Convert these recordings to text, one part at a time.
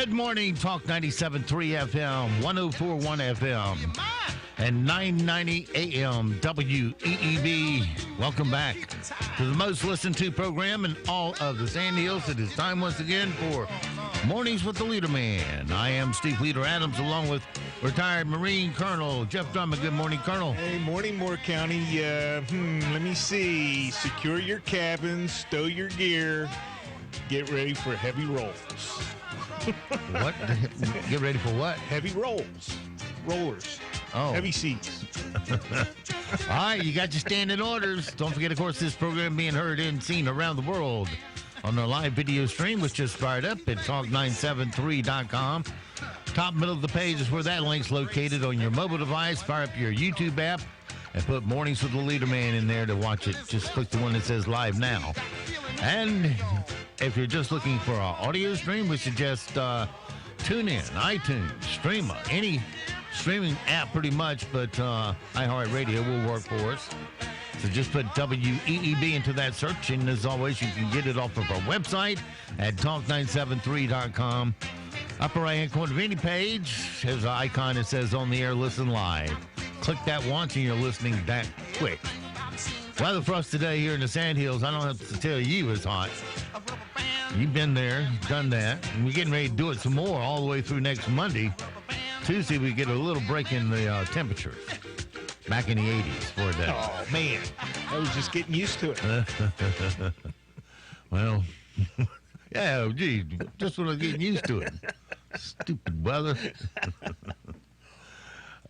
Good morning, Talk 97.3 FM, 104.1 FM, and 990 AM WEEB. Welcome back to the most listened to program in all of the Sand Hills. It is time once again for Mornings with the Leader Man. I am Steve Leader Adams, along with retired Marine Colonel Jeff Drummond. Good morning, Colonel. Hey, morning, Moore County. Let me see. Secure your cabins, stow your gear, get ready for heavy rolls. What? Get ready for what? Heavy rolls. Rollers. Oh. Heavy seats. All right, you got your standing orders. Don't forget, of course, this program being heard and seen around the world on our live video stream, which just fired up at talk973.com. Top middle of the page is where that link's located on your mobile device. Fire up your YouTube app and put Mornings with the Leader Man in there to watch it. Just click the one that says Live Now. And if you're just looking for an audio stream, we suggest tune in, iTunes, Streamer, any streaming app pretty much, but iHeartRadio will work for us. So just put WEEB into that search, and as always, you can get it off of our website at talk973.com. Upper right-hand corner of any page has an icon that says On the Air, Listen Live. Click that once, and you're listening that quick. Weather for us today here in the Sand Hills, I don't have to tell you it's hot. You've been there, done that, and we're getting ready to do it some more all the way through next Monday. Tuesday, we get a little break in the temperatures. Back in the 80s for a day. Oh, man. I was just getting used to it. Well, yeah, gee, just when I was getting used to it. Stupid weather.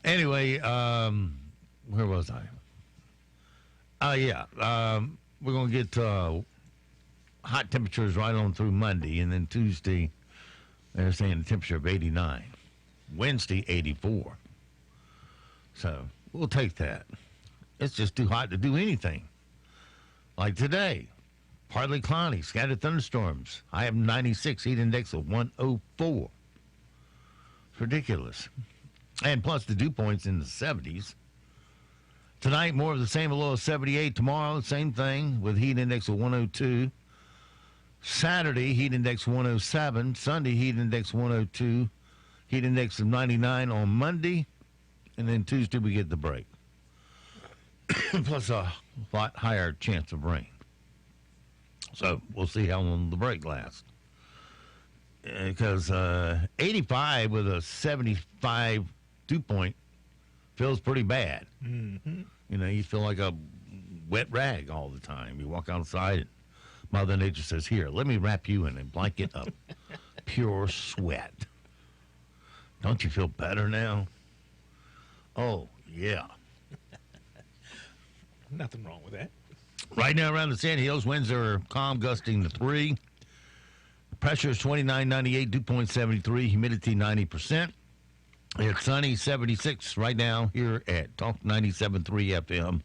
Anyway, where was I? We're going to get hot temperatures right on through Monday, and then Tuesday, they're saying a temperature of 89. Wednesday, 84. So we'll take that. It's just too hot to do anything. Like today, partly cloudy, scattered thunderstorms. I have 96, heat index of 104. It's ridiculous. And plus the dew points in the 70s. Tonight, more of the same, a low of 78. Tomorrow, same thing with heat index of 102. Saturday, heat index 107. Sunday, heat index 102. Heat index of 99 on Monday. And then Tuesday, we get the break. Plus a lot higher chance of rain. So we'll see how long the break lasts. Because 85 with a 75 dew point feels pretty bad. Mm-hmm. You know, you feel like a wet rag all the time. You walk outside and Mother Nature says, here, let me wrap you in a blanket of pure sweat. Don't you feel better now? Oh, yeah. Nothing wrong with that. Right now around the Sand Hills, winds are calm, gusting to 3. Pressure is 29.98, dew point 73, humidity 90%. It's sunny, 76 right now here at Talk 97.3 FM,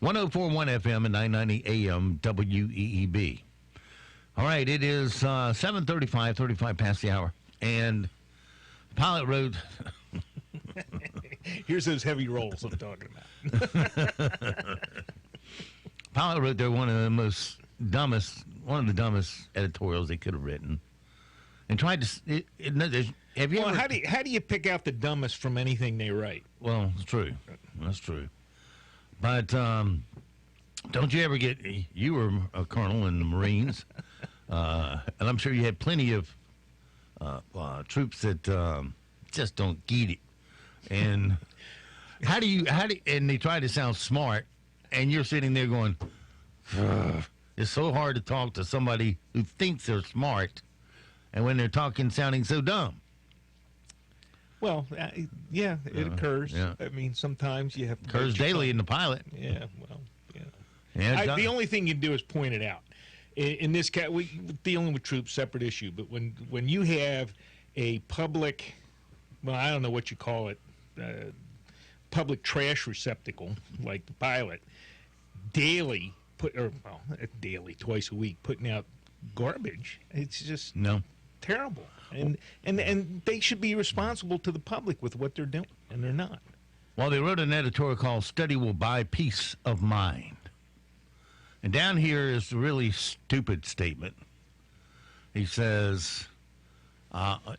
104.1 FM, and 990 AM WEEB. All right, it is 7:35, 35 past the hour, and Pilot Road. Here's those heavy rolls I'm talking about. Pilot Road, they're one of the dumbest editorials they could have written, and tried to. Have you Well, ever, how do you pick out the dumbest from anything they write? Well, it's true. That's true. But don't you ever get? You were a colonel in the Marines, and I'm sure you had plenty of troops that just don't get it. And how do you? And they try to sound smart, and you're sitting there going, ugh. It's so hard to talk to somebody who thinks they're smart, and when they're talking, sounding so dumb. Well, it occurs. Yeah. I mean, sometimes you have Occurs daily in the pilot. Yeah, well, yeah. Yeah, The only thing you can do is point it out. In this case, we dealing with troops, separate issue. But when you have a public, well, I don't know what you call it, public trash receptacle like the pilot, daily twice a week, putting out garbage. It's just terrible. And they should be responsible to the public with what they're doing, and they're not. Well, they wrote an editorial called "Study Will Buy Peace of Mind." And down here is a really stupid statement. He says,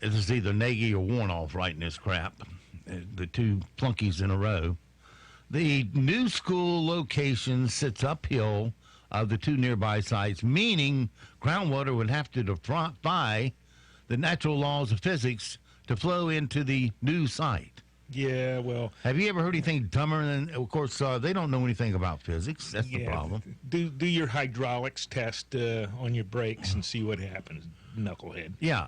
This is either Nagy or Warnoff writing this crap. The two flunkies in a row. The new school location sits uphill of the two nearby sites, meaning groundwater would have to defy the natural laws of physics to flow into the new site. Yeah, well... Have you ever heard anything dumber than... Of course, they don't know anything about physics. That's the problem. Do your hydraulics test on your brakes and see what happens, knucklehead. Yeah.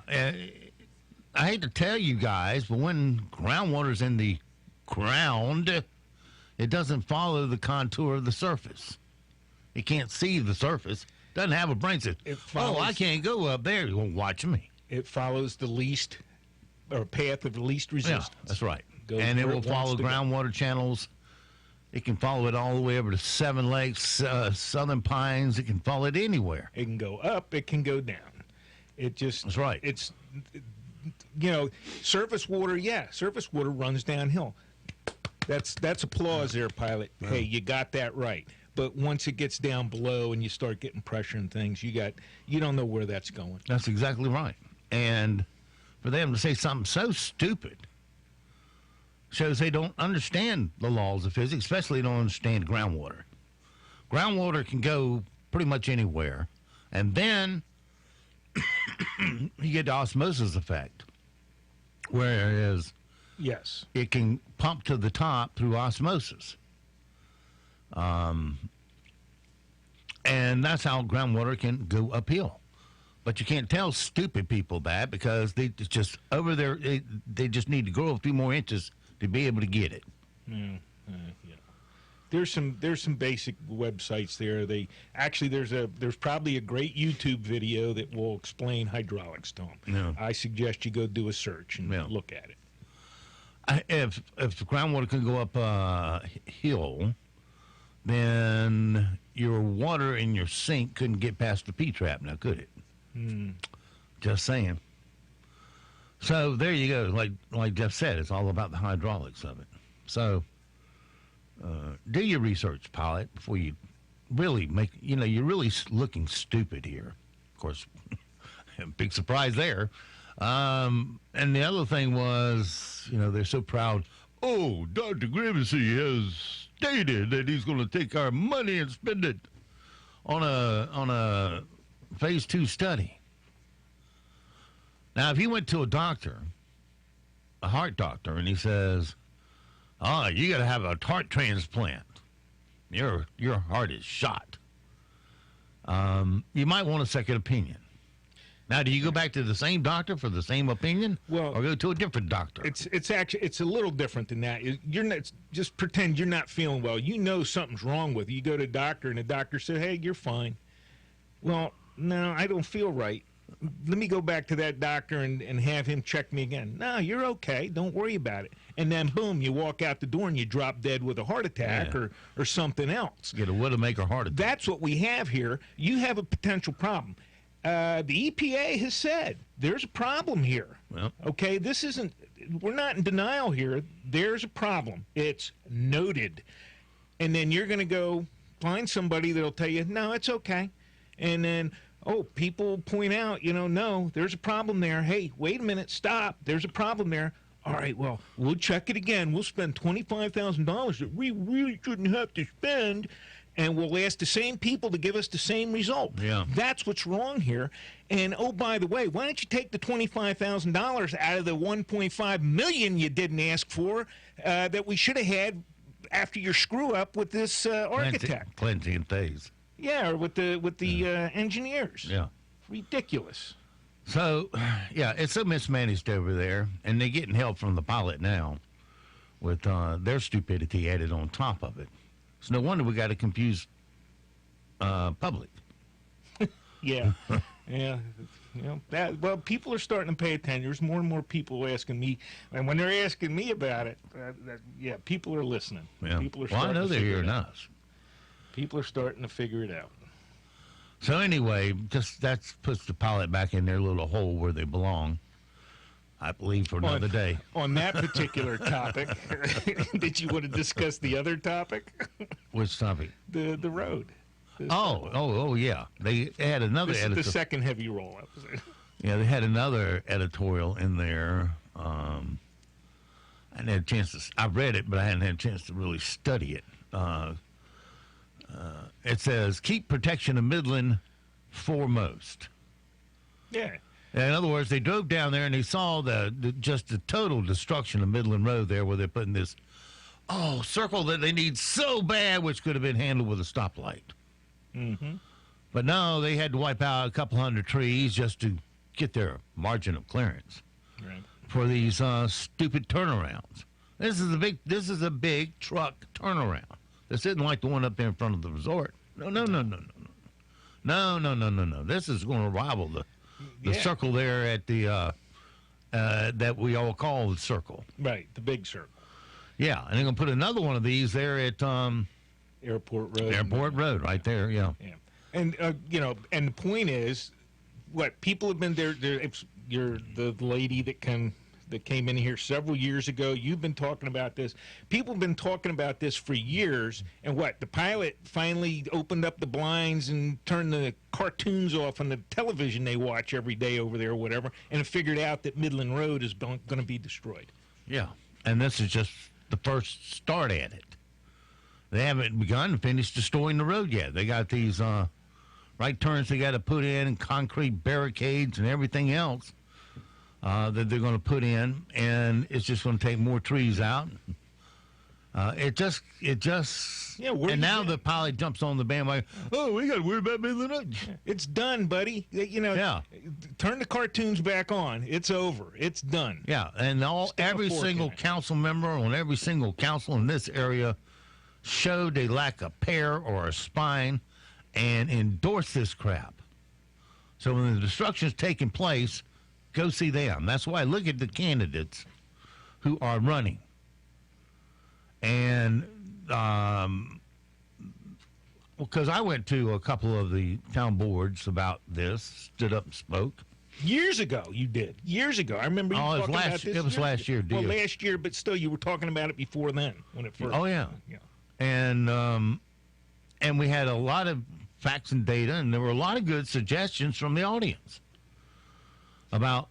I hate to tell you guys, but when groundwater's in the ground, it doesn't follow the contour of the surface. It can't see the surface. Doesn't have a brain. Says, I can't go up there. You won't watch me. It follows the least, or path of the least resistance. Yeah, that's right. And it will follow groundwater channels. It can follow it all the way over to Seven Lakes, Southern Pines. It can follow it anywhere. It can go up. It can go down. It just... That's right. It's, surface water, surface water runs downhill. That's applause there, pilot. Yeah. Hey, you got that right. But once it gets down below and you start getting pressure and things, you don't know where that's going. That's exactly right. And for them to say something so stupid shows they don't understand the laws of physics, especially don't understand groundwater. Groundwater can go pretty much anywhere. And then you get the osmosis effect, whereas it can pump to the top through osmosis. And that's how groundwater can go uphill. But you can't tell stupid people that because they just over there, they just need to grow a few more inches to be able to get it. Yeah. There's some basic websites there. There's probably a great YouTube video that will explain hydraulics to them. Yeah. I suggest you go do a search and look at it. If the groundwater can go up a hill, then your water in your sink couldn't get past the P-trap now, could it? Just saying. So there you go. Like Jeff said, it's all about the hydraulics of it. So do your research, pilot, before you really make, you're really looking stupid here. Of course, big surprise there. And the other thing was, they're so proud. Oh, Dr. Grimacy has stated that he's going to take our money and spend it on a phase 2 study. Now, if he went to a doctor, a heart doctor, and he says, you got to have a heart transplant. Your heart is shot. You might want a second opinion. Now, do you go back to the same doctor for the same opinion, or go to a different doctor? It's a little different than that. You're not just pretend you're not feeling well. You know something's wrong with you. You go to a doctor, and the doctor said, "Hey, you're fine." Well, no, I don't feel right. Let me go back to that doctor and have him check me again. No, you're okay. Don't worry about it. And then, boom, you walk out the door and you drop dead with a heart attack or something else. Get a widowmaker heart attack. That's what we have here. You have a potential problem. The EPA has said there's a problem here. Well, okay, we're not in denial here. There's a problem. It's noted. And then you're going to go find somebody that'll tell you, no, it's okay. And then, people point out, no, there's a problem there. Hey, wait a minute, stop. There's a problem there. All right, well, we'll check it again. We'll spend $25,000 that we really shouldn't have to spend, and we'll ask the same people to give us the same result. Yeah. That's what's wrong here. And, by the way, why don't you take the $25,000 out of the $1.5 million you didn't ask for that we should have had after your screw-up with this architect? Clancy and Faze. Yeah, or with the engineers. Yeah. Ridiculous. So, it's so mismanaged over there, and they're getting help from the pilot now with their stupidity added on top of it. It's no wonder we got a confused public. Yeah. Yeah. People are starting to pay attention. There's more and more people asking me, and when they're asking me about it, people are listening. Yeah. People are I know they're hearing us. People are starting to figure it out. So anyway, that puts the pilot back in their little hole where they belong, I believe, for another day. On that particular topic, did you want to discuss the other topic? Which topic? The road. Oh, yeah. They had another editor. This is the second heavy roll-up. Yeah, they had another editorial in there. I hadn't had a chance to. I read it, but I hadn't had a chance to really study it. It says, "Keep protection of Midland foremost." Yeah. In other words, they drove down there and they saw just the total destruction of Midland Road there, where they're putting this circle that they need so bad, which could have been handled with a stoplight. Mm-hmm. But no, they had to wipe out a couple hundred trees just to get their margin of clearance for these stupid turnarounds. This is a big truck turnaround. This isn't like the one up there in front of the resort. No. This is going to rival the circle there at the that we all call the circle. Right, the big circle. Yeah, and they're going to put another one of these there at Airport Road. Airport Road, right there. Yeah. Yeah, and and the point is, what people have been there. You're the lady that came in here several years ago. You've been talking about this. People have been talking about this for years. And what? The pilot finally opened up the blinds and turned the cartoons off on the television they watch every day over there or whatever, and figured out that Midland Road is going to be destroyed. Yeah, and this is just the first start at it. They haven't begun to finish destroying the road yet. They got these right turns they got to put in, and concrete barricades and everything else that they're going to put in, and it's just going to take more trees out. It just, and now the pilot jumps on the bandwagon. Oh, we got to worry about Midland Road. It's done, buddy. Turn the cartoons back on. It's over. It's done. Yeah, and every single council member on every single council in this area showed they lack a pair or a spine and endorse this crap. So when the destruction's taking place, go see them. That's why I look at the candidates who are running. And because I went to a couple of the town boards about this, stood up and spoke. Years ago, you did. Years ago. I remember you talking about this. It was last year, Well, last year, but still, you were talking about it before then, when it first. Oh, yeah. And we had a lot of facts and data, and there were a lot of good suggestions from the audience about,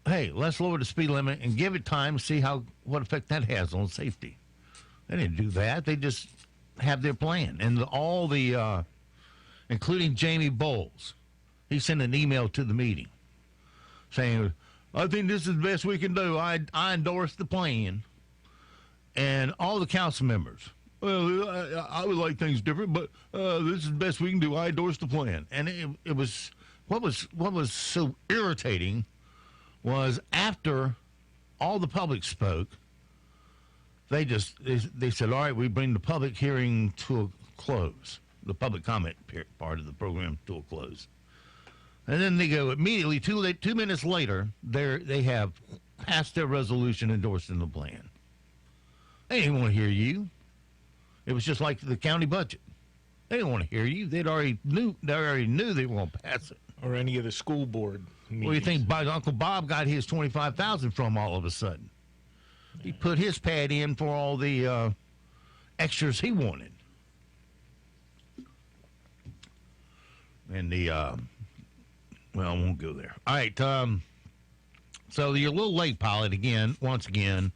hey, let's lower the speed limit and give it time to see what effect that has on safety. They didn't do that. They just have their plan. And all the, including Jamie Bowles, he sent an email to the meeting saying, I think this is the best we can do. I endorse the plan. And all the council members, well, I would like things different, but this is the best we can do. I endorse the plan. And it was what was so irritating was after all the public spoke, they said, all right, we bring the public hearing to a close, the public comment part of the program to a close. And then they go immediately, 2 minutes later, they have passed their resolution endorsing the plan. They didn't want to hear you. It was just like the county budget. They didn't want to hear you. They already knew they were going to pass it. Or any of the school board meetings. Where do you think Uncle Bob got his $25,000 from all of a sudden? He put his pad in for all the extras he wanted. And well, I won't go there. All right. So you're a little late, pilot, once again,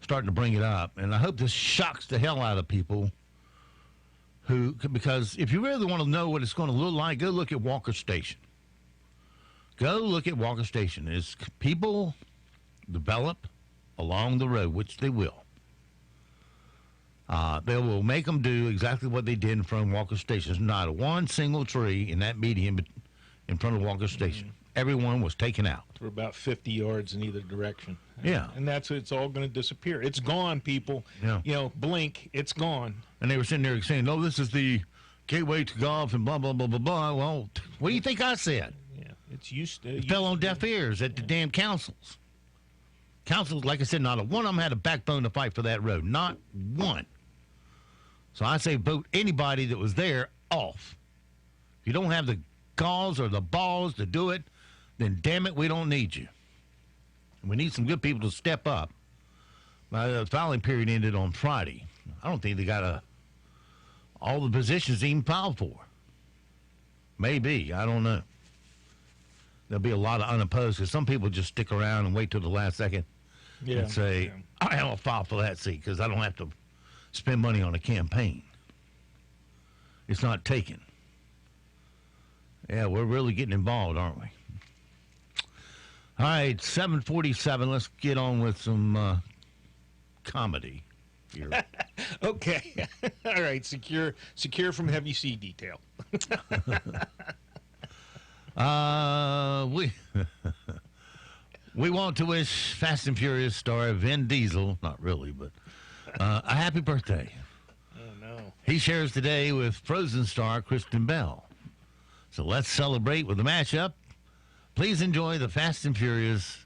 starting to bring it up. And I hope this shocks the hell out of people because if you really want to know what it's going to look like, go look at Walker Station. Go look at Walker Station. As people develop along the road, which they will, they will make them do exactly what they did in front of Walker Station. There's not one single tree in that median in front of Walker Station. Mm-hmm. Everyone was taken out. For about 50 yards in either direction. Yeah. And it's all going to disappear. It's gone, people. Yeah. Blink, it's gone. And they were sitting there saying, no, this is the gateway to golf and blah, blah, blah, blah, blah. Well, what do you think I said? Yeah, it's used to. It fell on deaf ears at the damn councils. Councils, like I said, not a one of them had a backbone to fight for that road. Not one. So I say vote anybody that was there off. If you don't have the galls or the balls to do it, then damn it, we don't need you. We need some good people to step up. The filing period ended on Friday. I don't think they got all the positions even filed for. Maybe. I don't know. there'll be a lot of unopposed, because some people just stick around and wait till the last second and say, I'll file for that seat because I don't have to spend money on a campaign. It's not taken. Yeah, we're really getting involved, aren't we? All right, 7:47. Let's get on with some comedy here. Okay. All right. Secure from heavy sea detail. We want to wish Fast and Furious star Vin Diesel, not really, but a happy birthday. Oh, no. He shares today with Frozen star Kristen Bell. So let's celebrate with a mashup. Please enjoy the Fast and Furious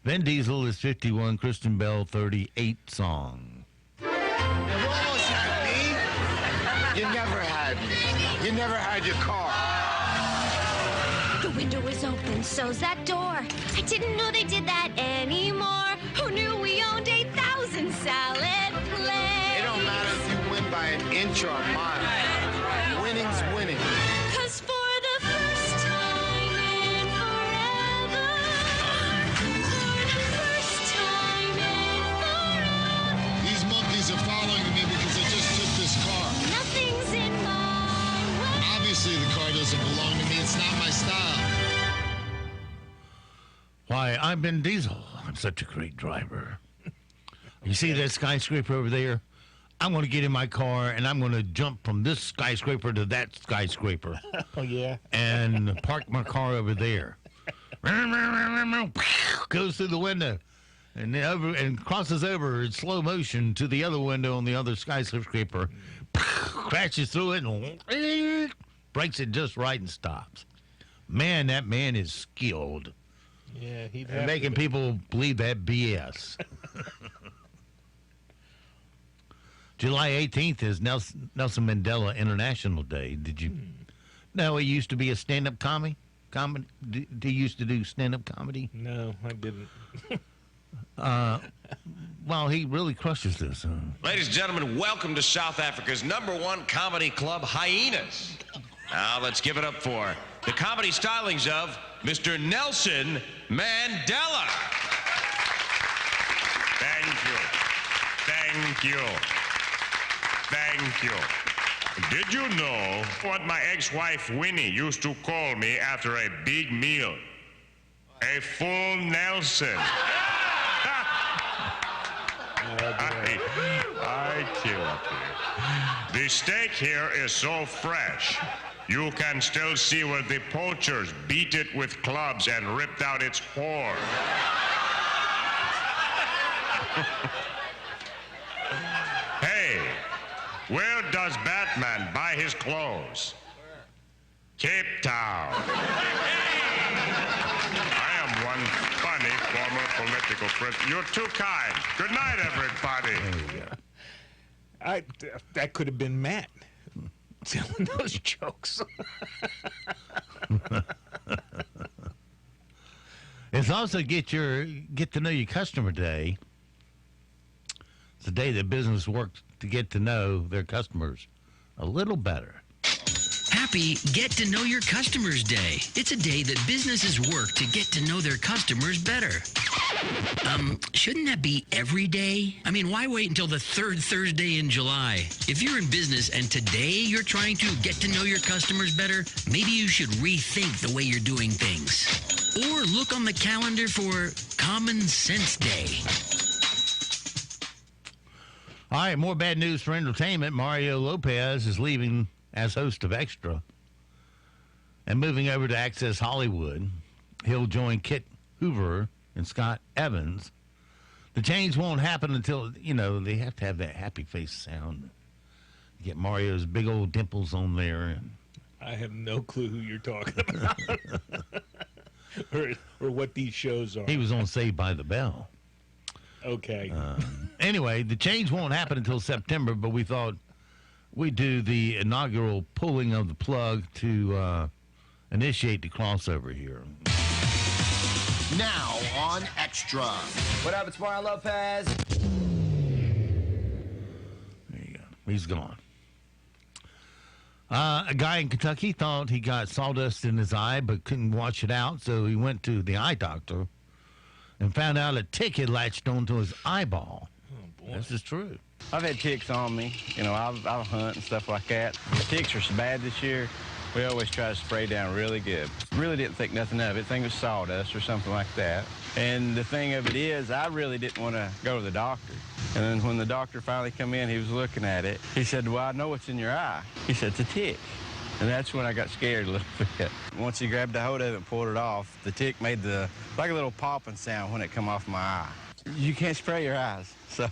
Vin Diesel is 51, Kristen Bell 38 song. You almost had me. You never had me. You never had your car. The window was open, so's that door. I didn't know they did that anymore. Who knew we owned 8,000 salad plates? It don't matter if you win by an inch or a mile. Winning's winning. 'Cause for the first time in forever, for the first time in forever, These monkeys are following me because I just took this car. nothing's in my way. Obviously, the car doesn't belong to me. It's not my style. Why, I'm Vin Diesel. I'm such a great driver. You see that skyscraper over there? I'm going to get in my car, and I'm going to jump from this skyscraper to that skyscraper. Oh, yeah. And park my car over there. Goes through the window and crosses over in slow motion to the other window on the other skyscraper. Crashes through it and breaks it just right and stops. Man, that man is skilled. Yeah, he'd And have making to be. people believe that BS. July 18th is Nelson Mandela International Day. Did you know he used to be a stand-up comedy? He used to do stand-up comedy? No, I didn't. Well, he really crushes this. Ladies and gentlemen, welcome to South Africa's #1 comedy club, Hyenas. Now let's give it up for the comedy stylings of Mr. Nelson Mandela. Thank you. Thank you. Thank you. Did you know what my ex-wife Winnie used to call me after a big meal? A full Nelson. I kill it here. The steak here is so fresh, you can still see where the poachers beat it with clubs and ripped out its core. Hey, where does Batman buy his clothes? Cape Town. I am one funny former political prisoner. You're too kind. Good night, everybody. That could have been Matt telling those jokes. It's also get to know your customer day. It's a day that business works to get to know their customers a little better. Happy Get to Know Your Customers Day. It's a day that businesses work to get to know their customers better. Shouldn't that be every day? I mean, why wait until the third Thursday in July? If you're in business and today you're trying to get to know your customers better, maybe you should rethink the way you're doing things. Or look on the calendar for Common Sense Day. All right, more bad news for entertainment. Mario Lopez is leaving as host of Extra and moving over to Access Hollywood. He'll join Kit Hoover and Scott Evans. The change won't happen until, they have to have that happy face sound. Get Mario's big old dimples on there. And I have no clue who you're talking about. or what these shows are. he was on Saved by the Bell. Okay. Anyway, the change won't happen until September, but we thought we'd do the inaugural pulling of the plug to initiate the crossover here. Now on Extra. What up, it's Mario Lopez. There you go. He's gone. A guy in Kentucky thought he got sawdust in his eye but couldn't wash it out, so he went to the eye doctor and found out a tick had latched onto his eyeball. Oh, boy. This is true. I've had ticks on me. You know, I'll hunt and stuff like that. The ticks are so bad this year, we always try to spray down really good. Really didn't think nothing of it. Think it was sawdust or something like that. And the thing of it is, I really didn't want to go to the doctor. And then when the doctor finally come in, he was looking at it. He said, well, I know what's in your eye. He said, it's a tick. And that's when I got scared a little bit. Once he grabbed a hold of it and pulled it off, the tick made like a little popping sound when it come off my eye. You can't spray your eyes, so.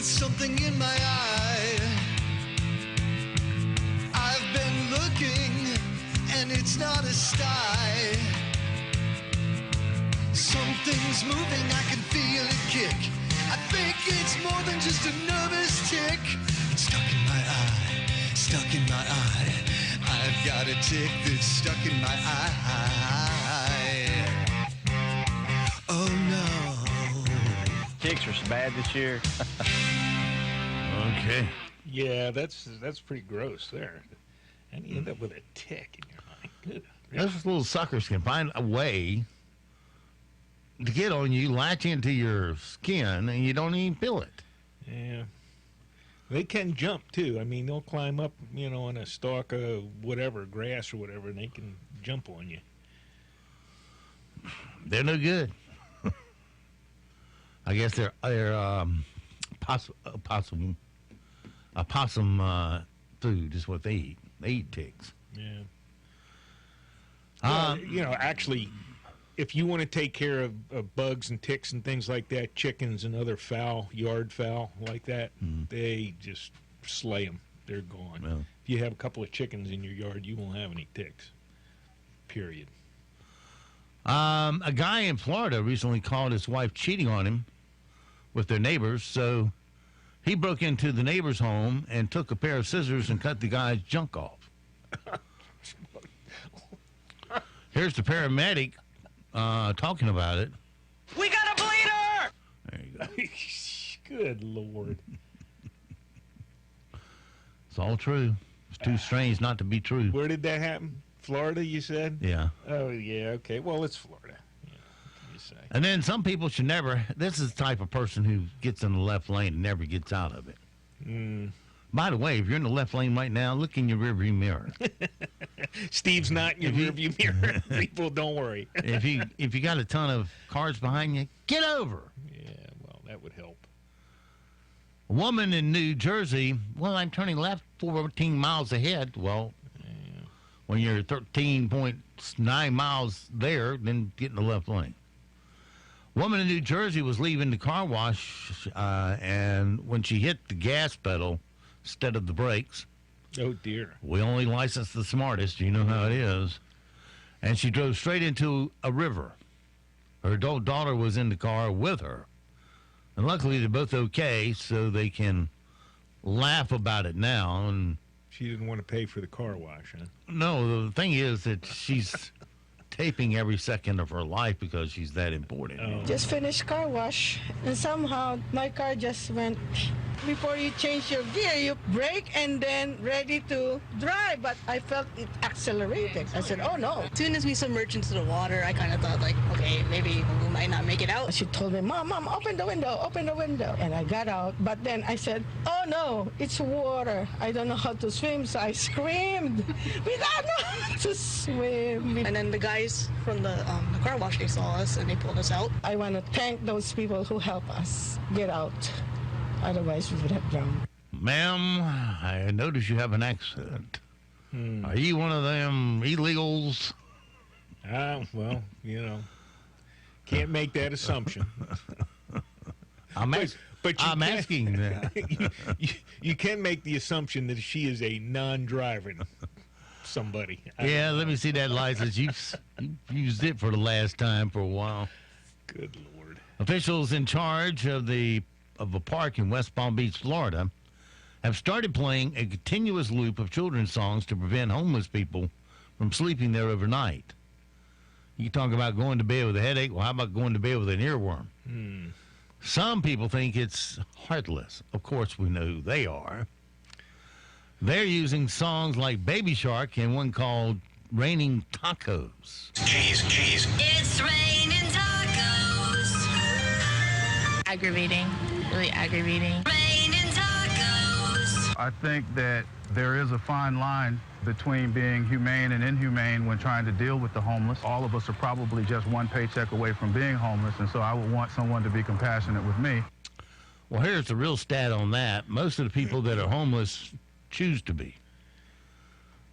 Something in my eye. I've been looking, and it's not a sty. Something's moving, I can feel it kick. I think it's more than just a nervous tick. It's stuck in my eye, stuck in my eye. I've got a tick that's stuck in my eye. Oh no. Ticks are so bad this year. Okay. Yeah, that's pretty gross there. And you end up with a tick in your eye. Good. Those little suckers can find a way to get on you, latch into your skin, and you don't even feel it. Yeah. They can jump, too. I mean, they'll climb up, on a stalk of whatever, grass or whatever, and they can jump on you. They're no good. I guess they're possum food is what they eat. They eat ticks. Yeah. Well, actually, if you want to take care of bugs and ticks and things like that, chickens and other fowl, yard fowl like that, they just slay them. They're gone. Well. If you have a couple of chickens in your yard, you won't have any ticks. Period. A guy in Florida recently caught his wife cheating on him with their neighbors, so he broke into the neighbor's home and took a pair of scissors and cut the guy's junk off. Here's the paramedic talking about it. We got a bleeder! There you go. Good Lord. It's all true. It's too strange not to be true. Where did that happen? Florida, you said? Yeah. Oh, yeah, okay. Well, it's Florida. Yeah, what can you say? And then some people should never, this is the type of person who gets in the left lane and never gets out of it. By the way, if you're in the left lane right now, look in your rearview mirror. Steve's not in your rearview mirror. People, don't worry. if you got a ton of cars behind you, get over. Yeah, well, that would help. A woman in New Jersey, well, I'm turning left 14 miles ahead. Well, when you're 13.9 miles there, then get in the left lane. Woman in New Jersey was leaving the car wash, and when she hit the gas pedal instead of the brakes. Oh, dear. We only license the smartest. You know how it is. And she drove straight into a river. Her adult daughter was in the car with her. And luckily, they're both okay, so they can laugh about it now. And she didn't want to pay for the car wash, huh? No, the thing is that she's taping every second of her life because she's that important. Oh. Just finished car wash, and somehow my car just went. Before you change your gear, you brake and then ready to drive, but I felt it accelerated. I said, oh no. As soon as we submerged into the water, I kind of thought like, okay, maybe we might not make it out. She told me, Mom, open the window. And I got out, but then I said, oh no, it's water. I don't know how to swim, so I screamed. We don't know how to swim. And then the guys from the car wash, they saw us and they pulled us out. I want to thank those people who helped us get out. Otherwise, we would have drowned. Ma'am, I notice you have an accent. Are you one of them illegals? Well, can't make that assumption. I'm asking that. You can make the assumption that she is a non-driving somebody. Yeah, let me see that license. You've used it for the last time for a while. Good Lord. Officials in charge of a park in West Palm Beach, Florida, have started playing a continuous loop of children's songs to prevent homeless people from sleeping there overnight. You talk about going to bed with a headache. Well, how about going to bed with an earworm? Some people think it's heartless. Of course, we know who they are. They're using songs like Baby Shark and one called Raining Tacos. Jeez. It's raining tacos. Aggravating. Really aggravating. Raining tacos. I think that there is a fine line between being humane and inhumane when trying to deal with the homeless. All of us are probably just one paycheck away from being homeless, and so I would want someone to be compassionate with me. Well, here's the real stat on that. Most of the people that are homeless choose to be.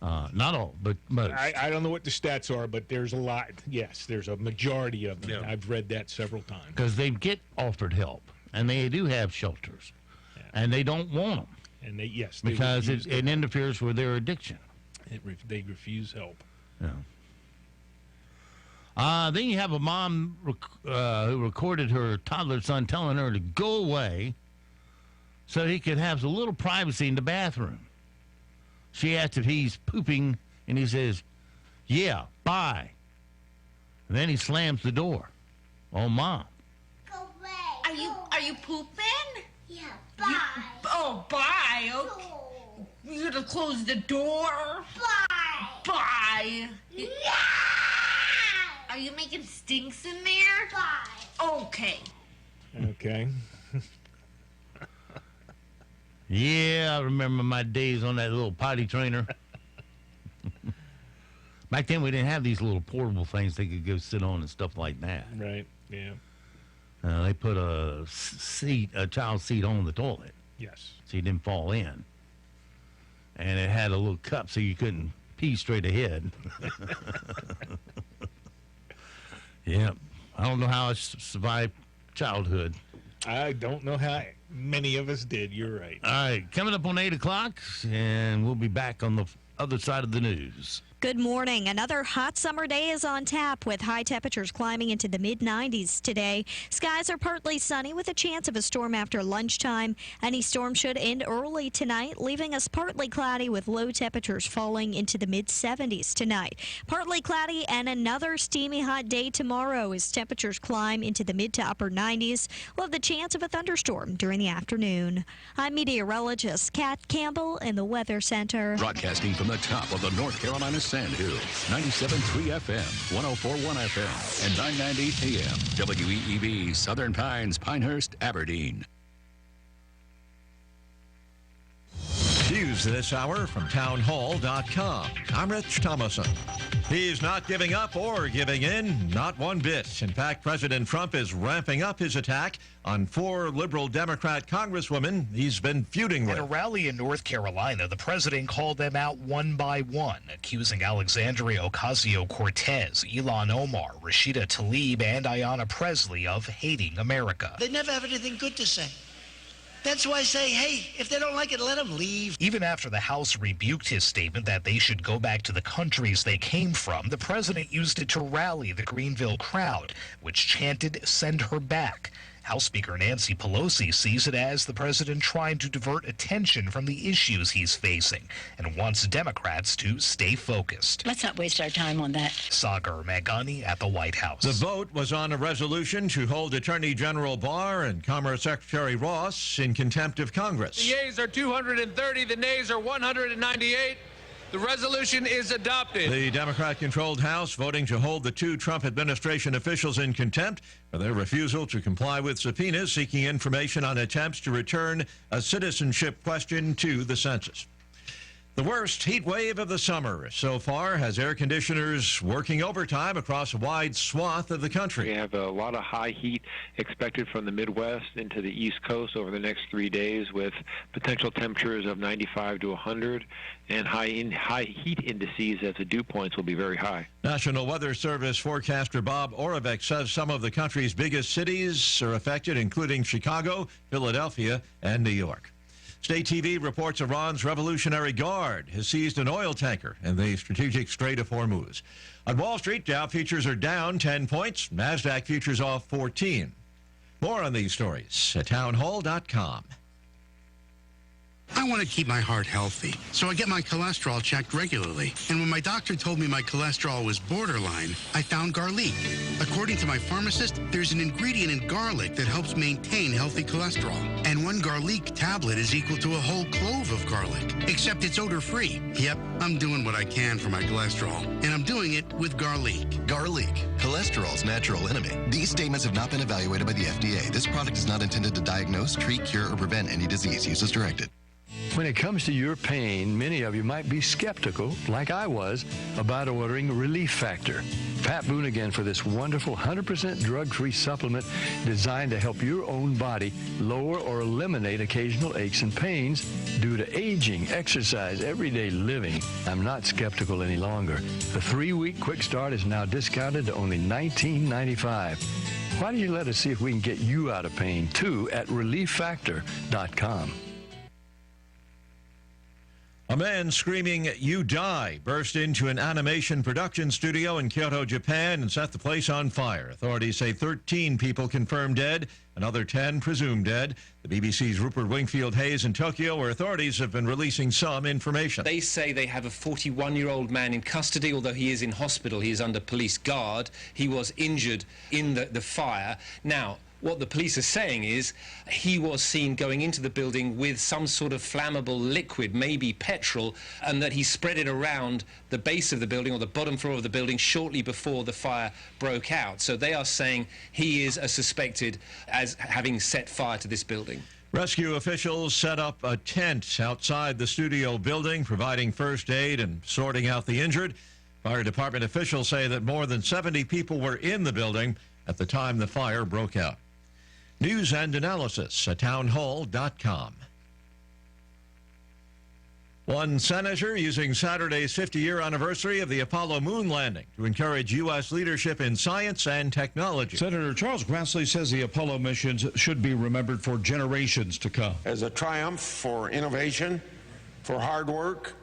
Not all, but most. I don't know what the stats are, but there's a lot. Yes, there's a majority of them. Yeah. I've read that several times. Because they get offered help, and they do have shelters, and they don't want them. And they because it interferes with their addiction. They refuse help. Yeah. Then you have a mom who recorded her toddler son telling her to go away so he could have a little privacy in the bathroom. She asked if he's pooping, and he says, "Yeah, bye." And then he slams the door. Oh, Mom. Go away. Are you pooping? Yeah, bye. Bye. Okay. You're gonna close the door? Bye. Yeah. Are you making stinks in there? Bye. Okay. Okay. Yeah, I remember my days on that little potty trainer. Back then, we didn't have these little portable things they could go sit on and stuff like that. Right, yeah. They put a child seat on the toilet. Yes. So you didn't fall in. And it had a little cup so you couldn't pee straight ahead. Yeah. I don't know how I survived childhood. I don't know how many of us did. You're right. All right. Coming up on 8 o'clock, and we'll be back on the other side of the news. Good morning. Another hot summer day is on tap with high temperatures climbing into the mid-90s today. Skies are partly sunny with a chance of a storm after lunchtime. Any storm should end early tonight, leaving us partly cloudy with low temperatures falling into the mid-70s tonight. Partly cloudy and another steamy hot day tomorrow as temperatures climb into the mid to upper 90s. We'll have the chance of a thunderstorm during the afternoon. I'm meteorologist Kat Campbell in the Weather Center. Broadcasting from the top of the North Carolina Sand Hills, 97.3 FM, 104.1FM, and 990 AM, WEEB, Southern Pines, Pinehurst, Aberdeen. News this hour from townhall.com. I'm Rich Thomason. He's not giving up or giving in, not one bit. In fact, President Trump is ramping up his attack on 4 liberal Democrat congresswomen he's been feuding with. At a rally in North Carolina, the president called them out one by one, accusing Alexandria Ocasio-Cortez, Ilhan Omar, Rashida Tlaib, and Ayanna Pressley of hating America. They never have anything good to say. That's why I say, hey, if they don't like it, let them leave. Even after the House rebuked his statement that they should go back to the countries they came from, the president used it to rally the Greenville crowd, which chanted, "Send her back." House Speaker Nancy Pelosi sees it as the president trying to divert attention from the issues he's facing and wants Democrats to stay focused. Let's not waste our time on that. Sagar Meghani at the White House. The vote was on a resolution to hold Attorney General Barr and Commerce Secretary Ross in contempt of Congress. The yeas are 230, the nays are 198. The resolution is adopted. The Democrat-controlled House voting to hold the 2 Trump administration officials in contempt for their refusal to comply with subpoenas seeking information on attempts to return a citizenship question to the census. The worst heat wave of the summer so far has air conditioners working overtime across a wide swath of the country. We have a lot of high heat expected from the Midwest into the East Coast over the next 3 days with potential temperatures of 95 to 100 and high heat indices as the dew points will be very high. National Weather Service forecaster Bob Oravec says some of the country's biggest cities are affected, including Chicago, Philadelphia, and New York. State TV reports Iran's Revolutionary Guard has seized an oil tanker in the strategic Strait of Hormuz. On Wall Street, Dow futures are down 10 points. NASDAQ futures off 14. More on these stories at townhall.com. I want to keep my heart healthy, so I get my cholesterol checked regularly. And when my doctor told me my cholesterol was borderline, I found garlic. According to my pharmacist, there's an ingredient in garlic that helps maintain healthy cholesterol. And one garlic tablet is equal to a whole clove of garlic, except it's odor-free. Yep, I'm doing what I can for my cholesterol, and I'm doing it with garlic. Garlic, cholesterol's natural enemy. These statements have not been evaluated by the FDA. This product is not intended to diagnose, treat, cure, or prevent any disease. Use as directed. When it comes to your pain, many of you might be skeptical, like I was, about ordering Relief Factor. Pat Boone again for this wonderful 100% drug-free supplement designed to help your own body lower or eliminate occasional aches and pains due to aging, exercise, everyday living. I'm not skeptical any longer. The 3-week quick start is now discounted to only $19.95. Why don't you let us see if we can get you out of pain, too, at ReliefFactor.com. A man screaming, "You die," burst into an animation production studio in Kyoto, Japan, and set the place on fire. Authorities say 13 people confirmed dead, another 10 presumed dead. The BBC's Rupert Wingfield-Hayes in Tokyo, where authorities have been releasing some information. They say they have a 41-year-old man in custody, although he is in hospital. He is under police guard. He was injured in the fire. Now, what the police are saying is he was seen going into the building with some sort of flammable liquid, maybe petrol, and that he spread it around the base of the building or the bottom floor of the building shortly before the fire broke out. So they are saying he is suspected as having set fire to this building. Rescue officials set up a tent outside the studio building, providing first aid and sorting out the injured. Fire department officials say that more than 70 people were in the building at the time the fire broke out. News and analysis at townhall.com. One senator using Saturday's 50-year anniversary of the Apollo moon landing to encourage U.S. leadership in science and technology. Senator Charles Grassley says the Apollo missions should be remembered for generations to come. As a triumph for innovation, for hard work,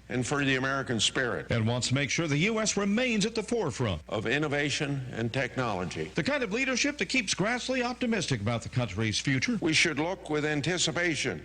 and for the American spirit. And wants to make sure the U.S. remains at the forefront of innovation and technology. The kind of leadership that keeps Grassley optimistic about the country's future. We should look with anticipation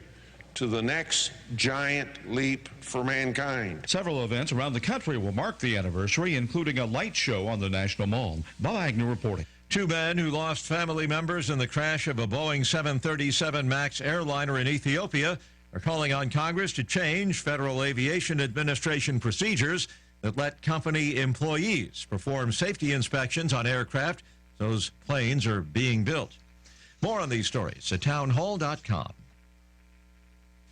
to the next giant leap for mankind. Several events around the country will mark the anniversary, including a light show on the National Mall. Bob Agnew reporting. 2 men who lost family members in the crash of a Boeing 737 MAX airliner in Ethiopia are calling on Congress to change Federal Aviation Administration procedures that let company employees perform safety inspections on aircraft. Those planes are being built. More on these stories at townhall.com.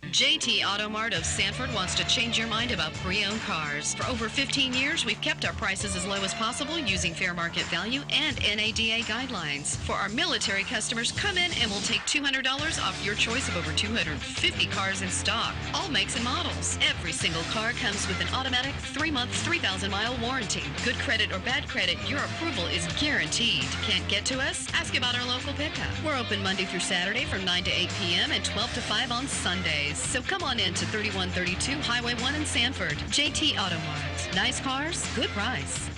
JT Auto Mart of Sanford wants to change your mind about pre-owned cars. For over 15 years, we've kept our prices as low as possible using fair market value and NADA guidelines. For our military customers, come in and we'll take $200 off your choice of over 250 cars in stock. All makes and models. Every single car comes with an automatic 3-month, 3,000-mile warranty. Good credit or bad credit, your approval is guaranteed. Can't get to us? Ask about our local pickup. We're open Monday through Saturday from 9 to 8 p.m. and 12 to 5 on Sundays. So come on in to 3132 Highway 1 in Sanford. JT Auto Mart. Nice cars, good price.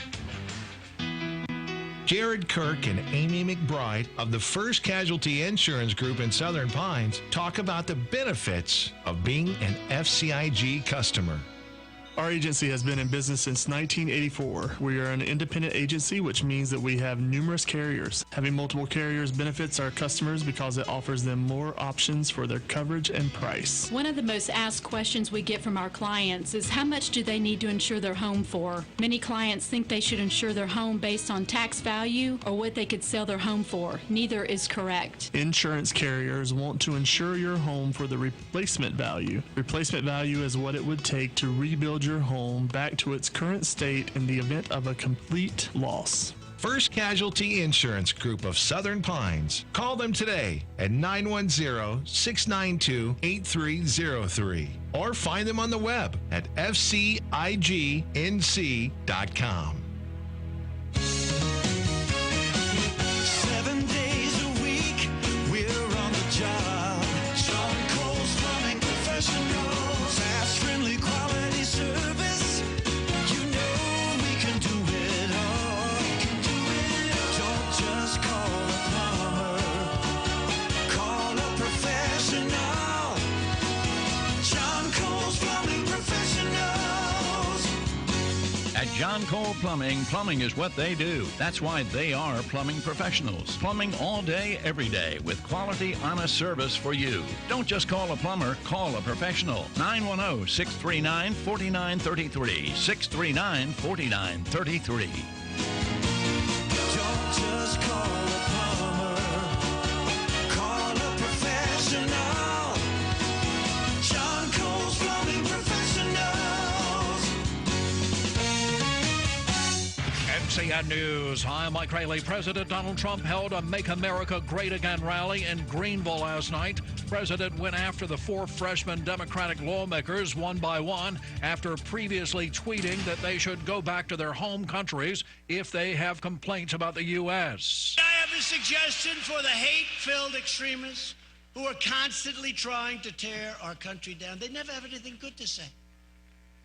Jared Kirk and Amy McBride of the First Casualty Insurance Group in Southern Pines talk about the benefits of being an FCIG customer. Our agency has been in business since 1984. We are an independent agency, which means that we have numerous carriers. Having multiple carriers benefits our customers because it offers them more options for their coverage and price. One of the most asked questions we get from our clients is how much do they need to insure their home for? Many clients think they should insure their home based on tax value or what they could sell their home for. Neither is correct. Insurance carriers want to insure your home for the replacement value. Replacement value is what it would take to rebuild your home back to its current state in the event of a complete loss. First Casualty Insurance Group of Southern Pines. Call them today at 910-692-8303 or find them on the web at fcignc.com. 7 days a week, we're on the job. John Cole's plumbing professionals. Fast, friendly, quality service. You know we can do it all. Don't just call a plumber. Call a professional. At John Cole Plumbing, plumbing is what they do. That's why they are plumbing professionals. Plumbing all day, every day, with quality, honest service for you. Don't just call a plumber, call a professional. 910-639-4933. 639-4933. Don't just call a plumber, call a professional. John Cole's Plumbing Professionals. NCN News. I'm Mike Rayleigh. President Donald Trump held a Make America Great Again rally in Greenville last night. The president went after the 4 freshman Democratic lawmakers one by one after previously tweeting that they should go back to their home countries if they have complaints about the U.S. I have a suggestion for the hate-filled extremists who are constantly trying to tear our country down. They never have anything good to say.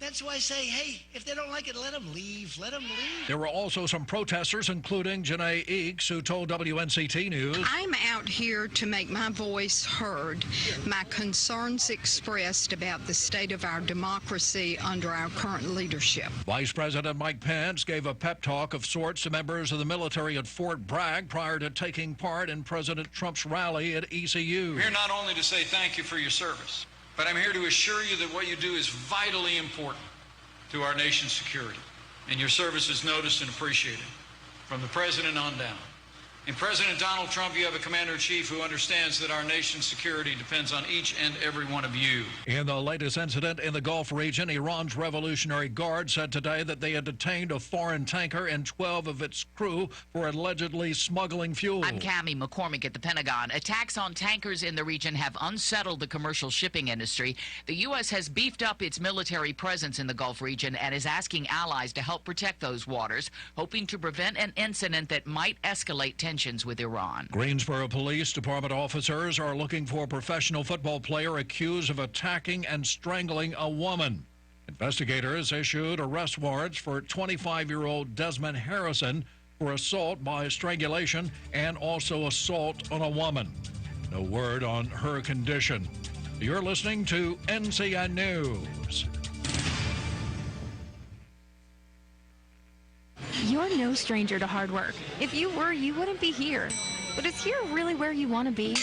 That's why I say, hey, if they don't like it, let them leave. Let them leave. There were also some protesters, including Janae Eakes, who told WNCT News, I'm out here to make my voice heard, my concerns expressed about the state of our democracy under our current leadership. Vice President Mike Pence gave a pep talk of sorts to members of the military at Fort Bragg prior to taking part in President Trump's rally at ECU. I'm here not only to say thank you for your service, but I'm here to assure you that what you do is vitally important to our nation's security. And your service is noticed and appreciated from the President on down. In President Donald Trump, you have a Commander-in-Chief who understands that our nation's security depends on each and every one of you. In the latest incident in the Gulf region, Iran's Revolutionary Guard said today that they had detained a foreign tanker and 12 of its crew for allegedly smuggling fuel. I'm Cammie McCormick at the Pentagon. Attacks on tankers in the region have unsettled the commercial shipping industry. The U.S. has beefed up its military presence in the Gulf region and is asking allies to help protect those waters, hoping to prevent an incident that might escalate tensions with Iran. Greensboro Police Department officers are looking for a professional football player accused of attacking and strangling a woman. Investigators issued arrest warrants for 25-year-old Desmond Harrison for assault by strangulation and also assault on a woman. No word on her condition. You're listening to NCN News. You're no stranger to hard work. If you were, you wouldn't be here. But is here really where you want to be?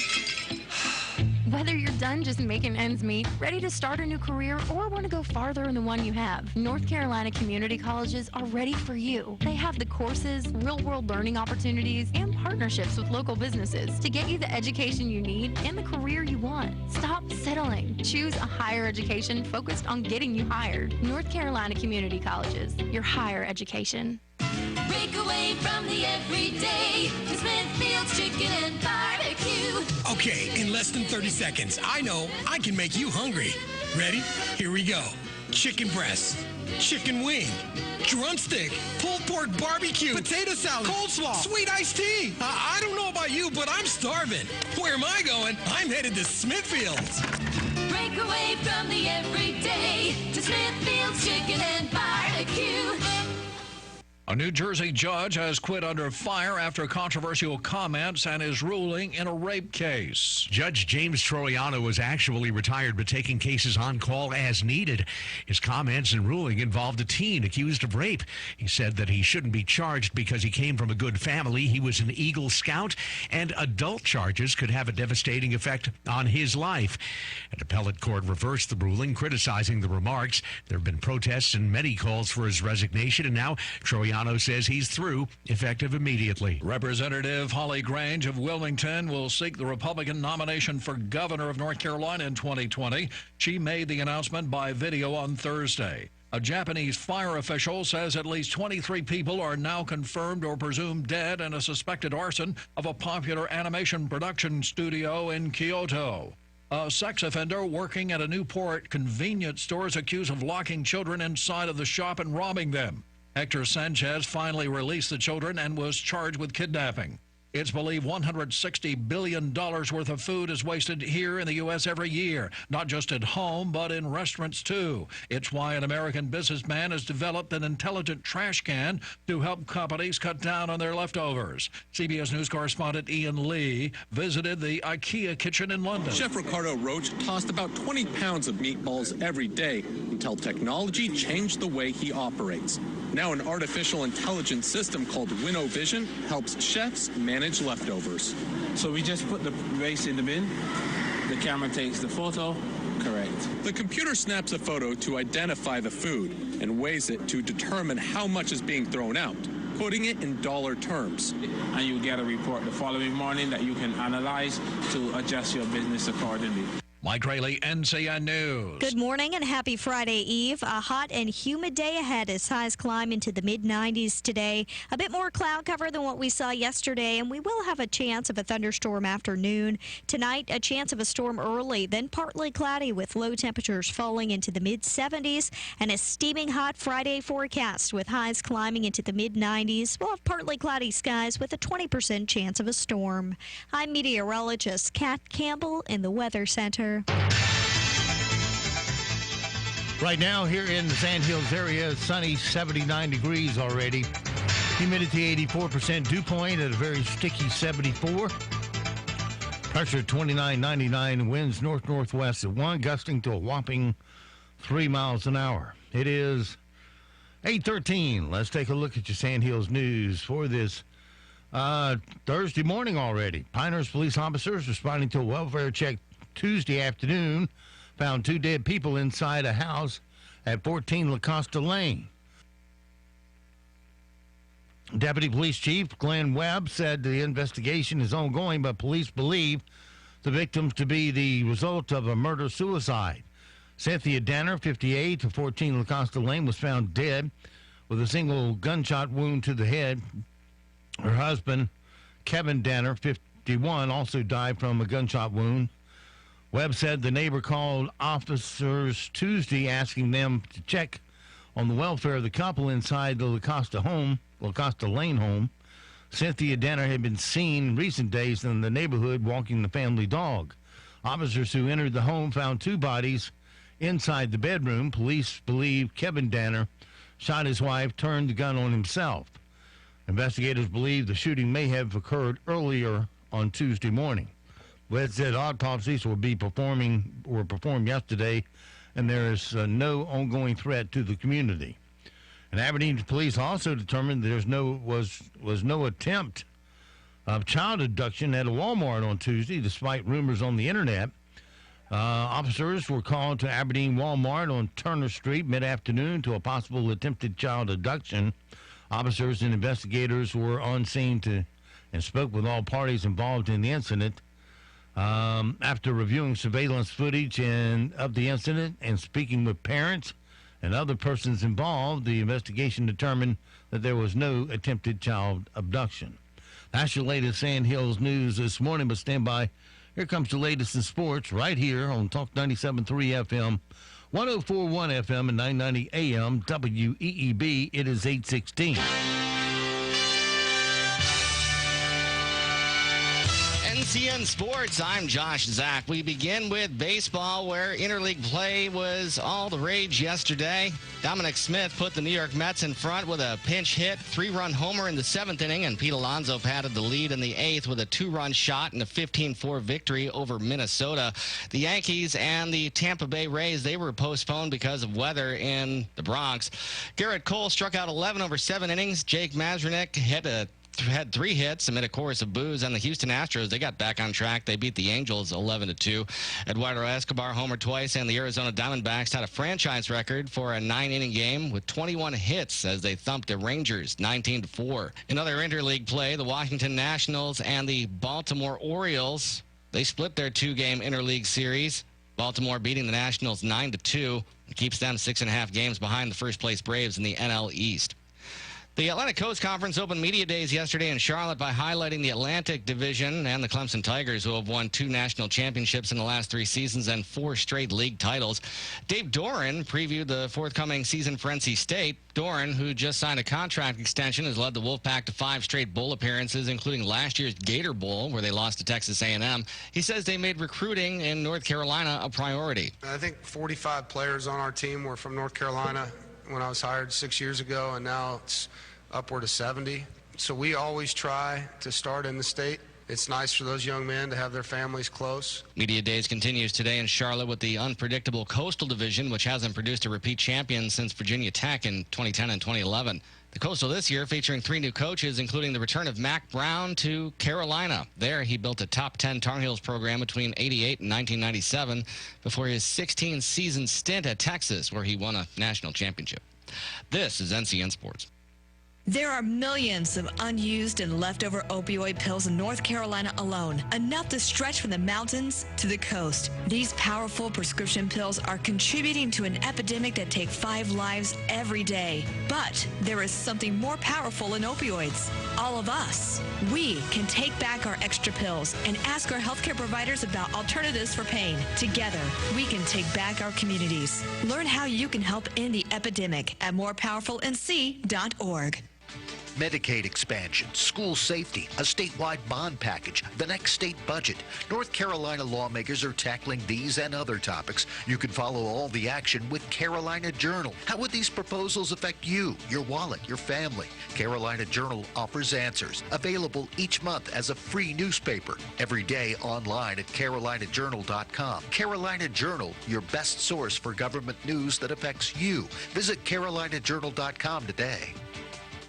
Whether you're done just making ends meet, ready to start a new career, or want to go farther in the one you have, North Carolina community colleges are ready for you. They have the courses, real-world learning opportunities, and partnerships with local businesses to get you the education you need and the career you want. Stop settling. Choose a higher education focused on getting you hired. North Carolina community colleges, your higher education. Break away from the everyday to Smithfield's Chicken and Barbecue. Okay, in less than 30 seconds, I know I can make you hungry. Ready? Here we go. Chicken breast, chicken wing, drumstick, pulled pork barbecue, potato salad, coleslaw, sweet iced tea. I don't know about you, but I'm starving. Where am I going? I'm headed to Smithfield's. Break away from the everyday to Smithfield's Chicken and Barbecue. A New Jersey judge has quit under fire after controversial comments and is ruling in a rape case. Judge James Troiano was actually retired but taking cases on call as needed. His comments and ruling involved a teen accused of rape. He said that he shouldn't be charged because he came from a good family, he was an Eagle Scout, and adult charges could have a devastating effect on his life. An appellate court reversed the ruling, criticizing the remarks. There have been protests and many calls for his resignation, and now Troiano says he's through, effective immediately. Representative Holly Grange of Wilmington will seek the Republican nomination for governor of North Carolina in 2020. She made the announcement by video on Thursday. A Japanese fire official says at least 23 people are now confirmed or presumed dead in a suspected arson of a popular animation production studio in Kyoto. A sex offender working at a Newport convenience store is accused of locking children inside of the shop and robbing them. Hector Sanchez finally released the children and was charged with kidnapping. It's believed $160 billion worth of food is wasted here in the U.S. every year, not just at home, but in restaurants, too. It's why an American businessman has developed an intelligent trash can to help companies cut down on their leftovers. CBS News correspondent Ian Lee visited the IKEA kitchen in London. Chef Ricardo Roach tossed about 20 pounds of meatballs every day until technology changed the way he operates. Now an artificial intelligence system called WinnoVision helps chefs manage leftovers. So we just put the rice in the bin, the camera takes the photo. Correct. The computer snaps a photo to identify the food and weighs it to determine how much is being thrown out, putting it in dollar terms. And you get a report the following morning that you can analyze to adjust your business accordingly. Mike Rayleigh, NCN News. Good morning and happy Friday Eve. A hot and humid day ahead as highs climb into the mid-90s today. A bit more cloud cover than what we saw yesterday, and we will have a chance of a thunderstorm afternoon. Tonight, a chance of a storm early, then partly cloudy with low temperatures falling into the mid-70s, and a steaming hot Friday forecast with highs climbing into the mid-90s. We'll have partly cloudy skies with a 20% chance of a storm. I'm meteorologist Kat Campbell in the Weather Center. Right now here in the Sand Hills area, sunny, 79 degrees already. Humidity 84%, dew point at a very sticky 74. Pressure 29.99, winds north-northwest at 1, gusting to a whopping 3 miles an hour. It is 8:13. Let's take a look at your Sand Hills news for this Thursday morning already. Pinehurst police officers responding to a welfare check Tuesday afternoon found 2 dead people inside a house at 14 La Costa Lane. Deputy Police Chief Glenn Webb said the investigation is ongoing, but police believe the victims to be the result of a murder-suicide. Cynthia Danner, 58, of 14 La Costa Lane, was found dead with a single gunshot wound to the head. Her husband, Kevin Danner, 51, also died from a gunshot wound. Webb said the neighbor called officers Tuesday asking them to check on the welfare of the couple inside the La Costa Lane home. Cynthia Danner had been seen in recent days in the neighborhood walking the family dog. Officers who entered the home found 2 bodies inside the bedroom. Police believe Kevin Danner shot his wife, turned the gun on himself. Investigators believe the shooting may have occurred earlier on Tuesday morning. Webb said autopsies were performed yesterday, and there is no ongoing threat to the community. And Aberdeen police also determined there was no attempt of child abduction at a Walmart on Tuesday, despite rumors on the internet. Officers were called to Aberdeen Walmart on Turner Street mid-afternoon to a possible attempted child abduction. Officers and investigators were on scene and spoke with all parties involved in the incident. After reviewing surveillance footage of the incident and speaking with parents and other persons involved, the investigation determined that there was no attempted child abduction. That's your latest Sand Hills news this morning, but stand by. Here comes the latest in sports right here on Talk 97.3 FM, 104.1 FM, and 990 AM WEEB. It is 8:16. NCN Sports, I'm Josh Zach. We begin with baseball, where interleague play was all the rage yesterday. Dominic Smith put the New York Mets in front with a pinch hit, 3-run homer in the 7th inning, and Pete Alonso padded the lead in the 8th with a 2-run shot and a 15-4 victory over Minnesota. The Yankees and the Tampa Bay Rays, they were postponed because of weather in the Bronx. Garrett Cole struck out 11 over 7 innings. Jake Masrinick had 3 hits amid a chorus of boos, and the Houston Astros, they got back on track. They beat the Angels 11-2. Eduardo Escobar homered twice, and the Arizona Diamondbacks had a franchise record for a 9-inning game with 21 hits as they thumped the Rangers 19-4. In other interleague play, the Washington Nationals and the Baltimore Orioles, they split their 2-game interleague series. Baltimore beating the Nationals 9-2. It keeps them 6.5 games behind the first-place Braves in the NL East. The Atlantic Coast Conference opened media days yesterday in Charlotte by highlighting the Atlantic Division and the Clemson Tigers, who have won 2 national championships in the last 3 seasons and 4 straight league titles. Dave Doran previewed the forthcoming season for NC State. Doran, who just signed a contract extension, has led the Wolfpack to 5 straight bowl appearances, including last year's Gator Bowl, where they lost to Texas A&M. He says they made recruiting in North Carolina a priority. I think 45 players on our team were from North Carolina when I was hired 6 years ago, and now it's upward of 70. So we always try to start in the state. It's nice for those young men to have their families close. Media Days continues today in Charlotte with the unpredictable Coastal Division, which hasn't produced a repeat champion since Virginia Tech in 2010 and 2011. The Coastal this year featuring 3 new coaches, including the return of Mac Brown to Carolina. There, he built a top 10 Tar Heels program between 88 and 1997 before his 16-season stint at Texas, where he won a national championship. This is NCN Sports. There are millions of unused and leftover opioid pills in North Carolina alone, enough to stretch from the mountains to the coast. These powerful prescription pills are contributing to an epidemic that takes 5 lives every day. But there is something more powerful than opioids. All of us. We can take back our extra pills and ask our healthcare providers about alternatives for pain. Together, we can take back our communities. Learn how you can help end the epidemic at morepowerfulnc.org. Medicaid expansion, school safety, a statewide bond package, the next state budget. North Carolina lawmakers are tackling these and other topics. You can follow all the action with Carolina Journal. How would these proposals affect you, your wallet, your family? Carolina Journal offers answers. Available each month as a free newspaper. Every day online at carolinajournal.com. Carolina Journal, your best source for government news that affects you. Visit carolinajournal.com today.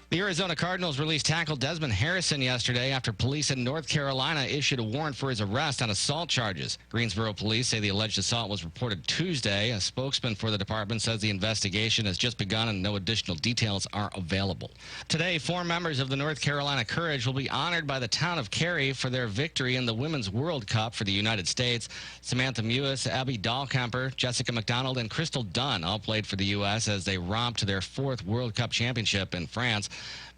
The Arizona Cardinals released tackle Desmond Harrison yesterday after police in North Carolina issued a warrant for his arrest on assault charges. Greensboro police say the alleged assault was reported Tuesday. A spokesman for the department says the investigation has just begun and no additional details are available. Today, 4 members of the North Carolina Courage will be honored by the town of Cary for their victory in the Women's World Cup for the United States. Samantha Mewis, Abby Dahlkemper, Jessica McDonald, and Crystal Dunn all played for the U.S. as they romped to their 4th World Cup championship in France.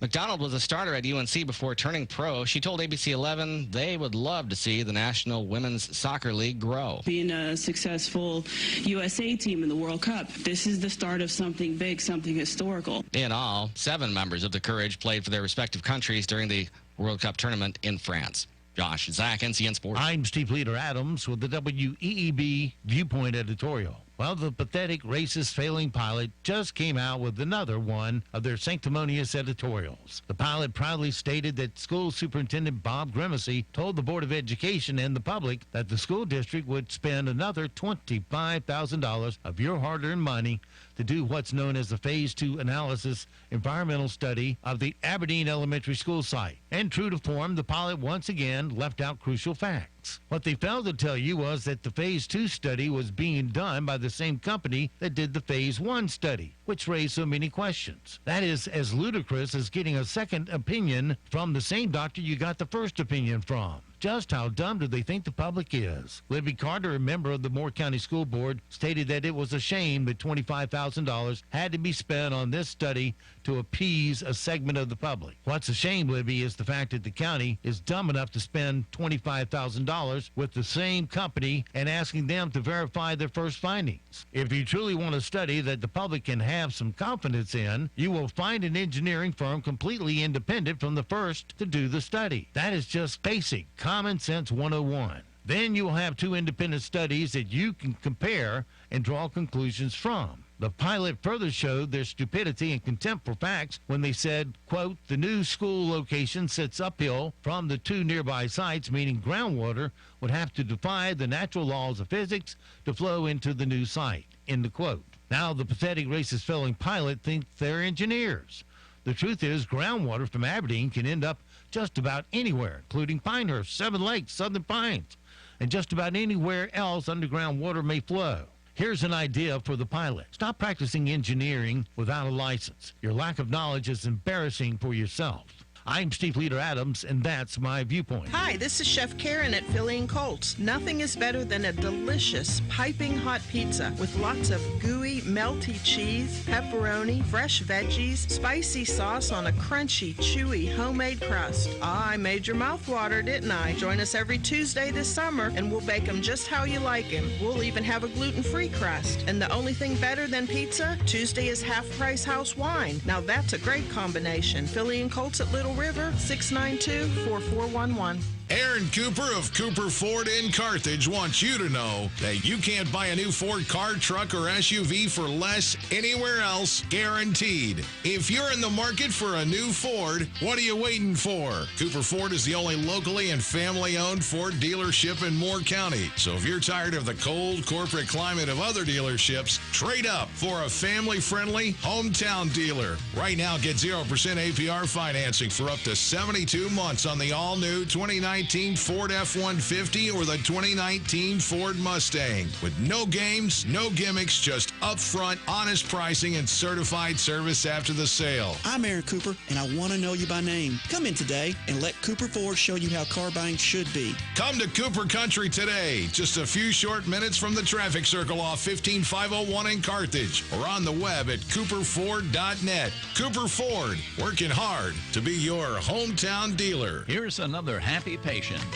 McDonald was a starter at UNC before turning pro. She told ABC 11 they would love to see the National Women's Soccer League grow. Being a successful USA team in the World Cup, this is the start of something big, something historical. In all, 7 members of the Courage played for their respective countries during the World Cup tournament in France. Josh Zach, NCN Sports. I'm Steve Leader Adams with the WEEB Viewpoint Editorial. Well, the pathetic, racist, failing pilot just came out with another one of their sanctimonious editorials. The pilot proudly stated that School Superintendent Bob Grimacy told the Board of Education and the public that the school district would spend another $25,000 of your hard-earned money to do what's known as the Phase 2 analysis environmental study of the Aberdeen Elementary School site. And true to form, the pilot once again left out crucial facts. What they failed to tell you was that the Phase 2 study was being done by the same company that did the Phase 1 study, which raised so many questions. That is as ludicrous as getting a second opinion from the same doctor you got the first opinion from. Just how dumb do they think the public is? Libby Carter, a member of the Moore County School Board, stated that it was a shame that $25,000 had to be spent on this study to appease a segment of the public. What's a shame, Libby, is the fact that the county is dumb enough to spend $25,000 with the same company and asking them to verify their first findings. If you truly want a study that the public can have some confidence in, you will find an engineering firm completely independent from the first to do the study. That is just basic Common Sense 101. Then you will have 2 independent studies that you can compare and draw conclusions from. The pilot further showed their stupidity and contempt for facts when they said, quote, the new school location sits uphill from the 2 nearby sites, meaning groundwater would have to defy the natural laws of physics to flow into the new site, end of quote. Now the pathetic racist failing pilot thinks they're engineers. The truth is groundwater from Aberdeen can end up just about anywhere, including Pinehurst, Seven Lakes, Southern Pines, and just about anywhere else underground water may flow. Here's an idea for the pilot. Stop practicing engineering without a license. Your lack of knowledge is embarrassing for yourself. I'm Steve Leader Adams, and that's my viewpoint. Hi, this is Chef Karen at Philly & Colts. Nothing is better than a delicious, piping hot pizza with lots of gooey, melty cheese, pepperoni, fresh veggies, spicy sauce on a crunchy, chewy, homemade crust. Ah, I made your mouth water, didn't I? Join us every Tuesday this summer, and we'll bake them just how you like them. We'll even have a gluten-free crust. And the only thing better than pizza? Tuesday is half-price house wine. Now that's a great combination. Philly & Colts at Little River, 692-4411. Aaron Cooper of Cooper Ford in Carthage wants you to know that you can't buy a new Ford car, truck, or SUV for less anywhere else, guaranteed. If you're in the market for a new Ford, what are you waiting for? Cooper Ford is the only locally and family-owned Ford dealership in Moore County. So if you're tired of the cold corporate climate of other dealerships, trade up for a family-friendly hometown dealer. Right now, get 0% APR financing for up to 72 months on the all-new 2019 Ford F-150 or the 2019 Ford Mustang. With no games, no gimmicks, just upfront, honest pricing and certified service after the sale. I'm Aaron Cooper, and I want to know you by name. Come in today and let Cooper Ford show you how car buying should be. Come to Cooper Country today, just a few short minutes from the traffic circle off 15501 in Carthage, or on the web at cooperford.net. Cooper Ford, working hard to be your hometown dealer. Here's another happy patient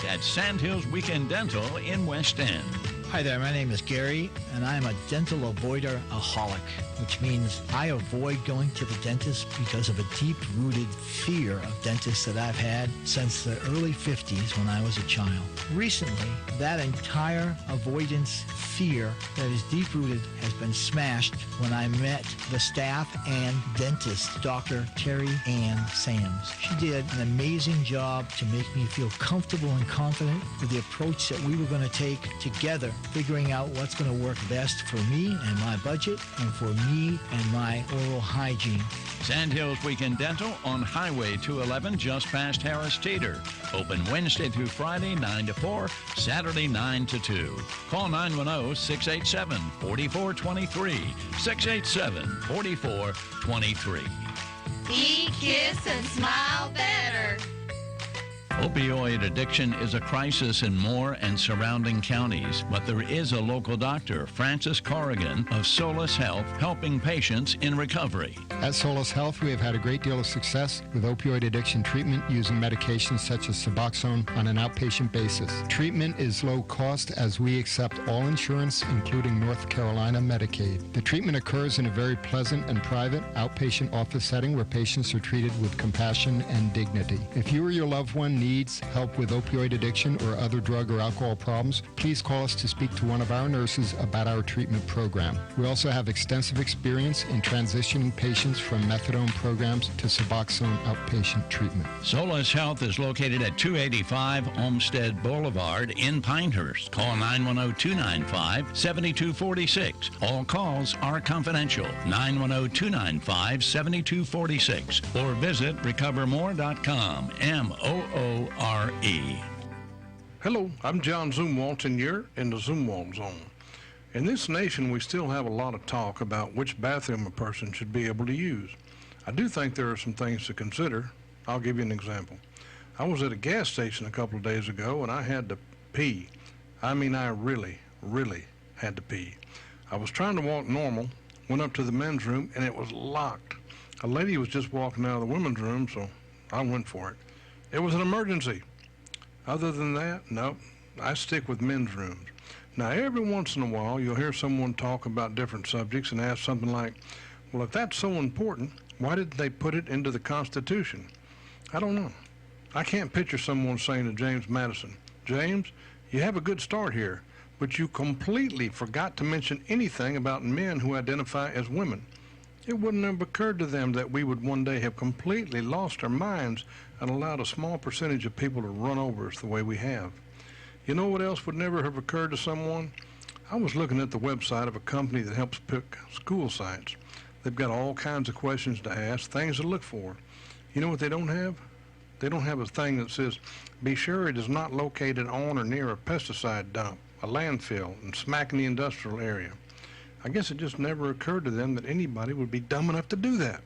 at Sandhills Weekend Dental in West End. Hi there, my name is Gary, and I am a dental avoider-aholic, which means I avoid going to the dentist because of a deep-rooted fear of dentists that I've had since the early 50s when I was a child. Recently, that entire avoidance fear that is deep-rooted has been smashed when I met the staff and dentist, Dr. Terry Ann Sams. She did an amazing job to make me feel comfortable and confident with the approach that we were going to take together, figuring out what's going to work best for me and my budget and for me and my oral hygiene. Sandhills Weekend Dental on Highway 211 just past Harris Teeter. Open Wednesday through Friday 9 to 4, Saturday 9 to 2. Call 910-687-4423. 687-4423. Eat, kiss, and smile better. Opioid addiction is a crisis in Moore and surrounding counties, but there is a local doctor, Francis Corrigan of Solace Health, helping patients in recovery. At Solace Health, we have had a great deal of success with opioid addiction treatment using medications such as Suboxone on an outpatient basis. Treatment is low cost as we accept all insurance, including North Carolina Medicaid. The treatment occurs in a very pleasant and private outpatient office setting where patients are treated with compassion and dignity. If you or your loved one needs help with opioid addiction or other drug or alcohol problems, please call us to speak to one of our nurses about our treatment program. We also have extensive experience in transitioning patients from methadone programs to Suboxone outpatient treatment. Solace Health is located at 285 Olmsted Boulevard in Pinehurst. Call 910-295-7246. All calls are confidential. 910-295-7246 or visit recovermore.com. MOORE. Hello, I'm John Zumwalt, and you're in the Zumwalt Zone. In this nation, we still have a lot of talk about which bathroom a person should be able to use. I do think there are some things to consider. I'll give you an example. I was at a gas station a couple of days ago, and I had to pee. I mean, I really had to pee. I was trying to walk normal, went up to the men's room, and it was locked. A lady was just walking out of the women's room, so I went for it. It was an emergency. Other than that, no, I stick with men's rooms. Now, every once in a while, you'll hear someone talk about different subjects and ask something like, well, if that's so important, why didn't they put it into the Constitution? I don't know. I can't picture someone saying to James Madison, James, you have a good start here, but you completely forgot to mention anything about men who identify as women. It wouldn't have occurred to them that we would one day have completely lost our minds and allowed a small percentage of people to run over us the way we have. You know what else would never have occurred to someone? I was looking at the website of a company that helps pick school sites. They've got all kinds of questions to ask, things to look for. You know what they don't have? They don't have a thing that says, be sure it is not located on or near a pesticide dump, a landfill, and smack in the industrial area. I guess it just never occurred to them that anybody would be dumb enough to do that.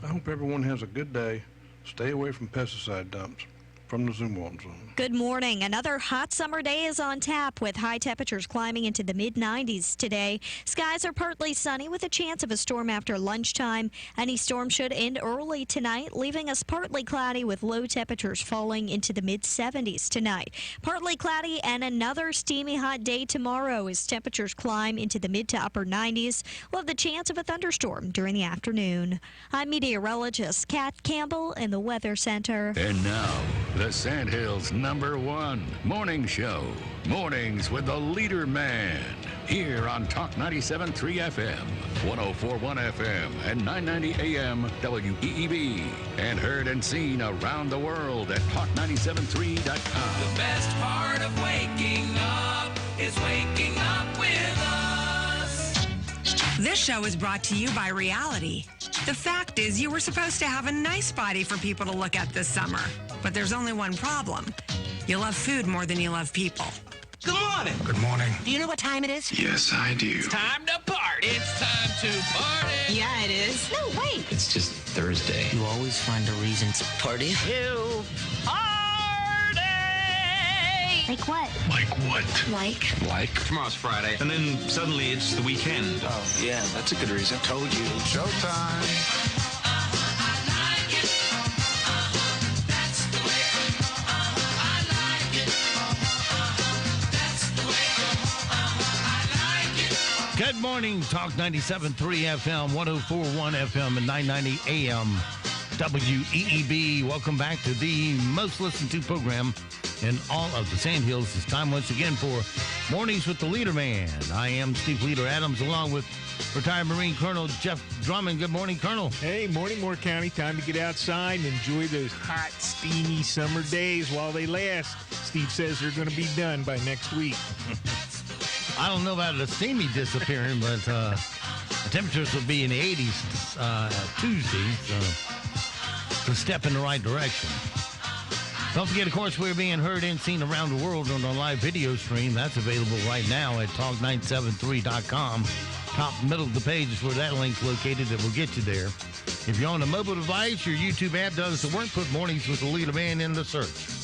I hope everyone has a good day. Stay away from pesticide dumps. From the Zumwalt Zone. Good morning. Another hot summer day is on tap with high temperatures climbing into the mid-90s today. Skies are partly sunny with a chance of a storm after lunchtime. Any storm should end early tonight, leaving us partly cloudy with low temperatures falling into the mid-70s tonight. Partly cloudy and another steamy hot day tomorrow as temperatures climb into the mid to upper 90s. We'll have the chance of a thunderstorm during the afternoon. I'm meteorologist Kat Campbell in the Weather Center. And now, The Sandhills' #1 morning show. Mornings with the Leader Man. Here on Talk 97.3 FM, 104.1 FM, and 990 AM WEEB. And heard and seen around the world at talk973.com. The best part of waking up is waking up with us. This show is brought to you by Reality. The fact is, you were supposed to have a nice body for people to look at this summer. But there's only one problem. You love food more than you love people. Good morning. Good morning. Do you know what time it is? Yes, I do. Time to party. It's time to party. Yeah, it is. No, wait. It's just Thursday. You always find a reason to party. You party. Like what? Like what? Like? Tomorrow's Friday. And then suddenly it's the weekend. Oh, yeah, that's a good reason. Told you. Showtime. Good morning, Talk 97.3 FM, 104.1 FM, and 990 AM WEEB. Welcome back to the most listened to program in all of the Sandhills. It's time once again for Mornings with the Leader Man. I am Steve Leader Adams, along with retired Marine Colonel Jeff Drummond. Good morning, Colonel. Hey, morning, Moore County. Time to get outside and enjoy those hot, steamy summer days while they last. Steve says they're going to be done by next week. I don't know about the steamy disappearing, but the temperatures will be in the 80s Tuesday, so it's a step in the right direction. Don't forget, of course, we're being heard and seen around the world on our live video stream. That's available right now at talk973.com. Top middle of the page is where that link's located. That will get you there. If you're on a mobile device, your YouTube app does the work. Put Mornings with the Leader Man in the search.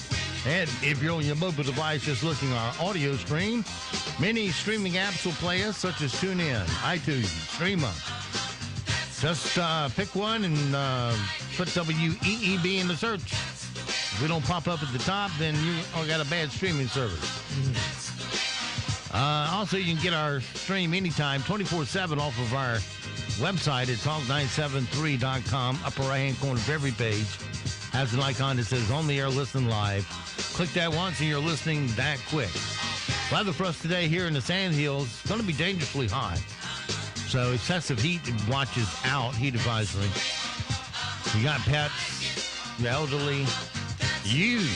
And if you're on your mobile device just looking at our audio stream, many streaming apps will play us, such as TuneIn, iTunes, Streama. Just pick one and put WEEB in the search. If we don't pop up at the top, then you got a bad streaming service. Also, you can get our stream anytime, 24/7 off of our website at talk973.com. Upper right-hand corner of every page has an icon that says On the Air Listen Live. Click that once and you're listening that quick. Weather for us today here in the Sandhills, it's going to be dangerously hot. So excessive heat watches out, heat advisory. You got pets, the elderly, you.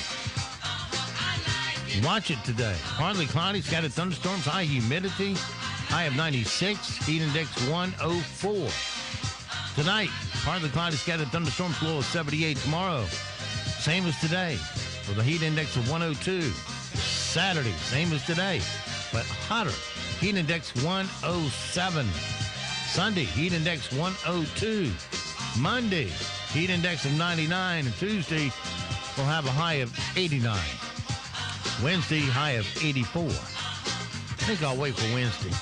Watch it today. Partly cloudy, scattered thunderstorms, high humidity, high of 96, heat index 104. Tonight, partly cloudy, scattered thunderstorms, low of 78. Tomorrow, same as today, with a heat index of 102. Saturday, same as today, but hotter. Heat index 107. Sunday, heat index 102. Monday, heat index of 99. And Tuesday, we'll have a high of 89. Wednesday, high of 84. I think I'll wait for Wednesday.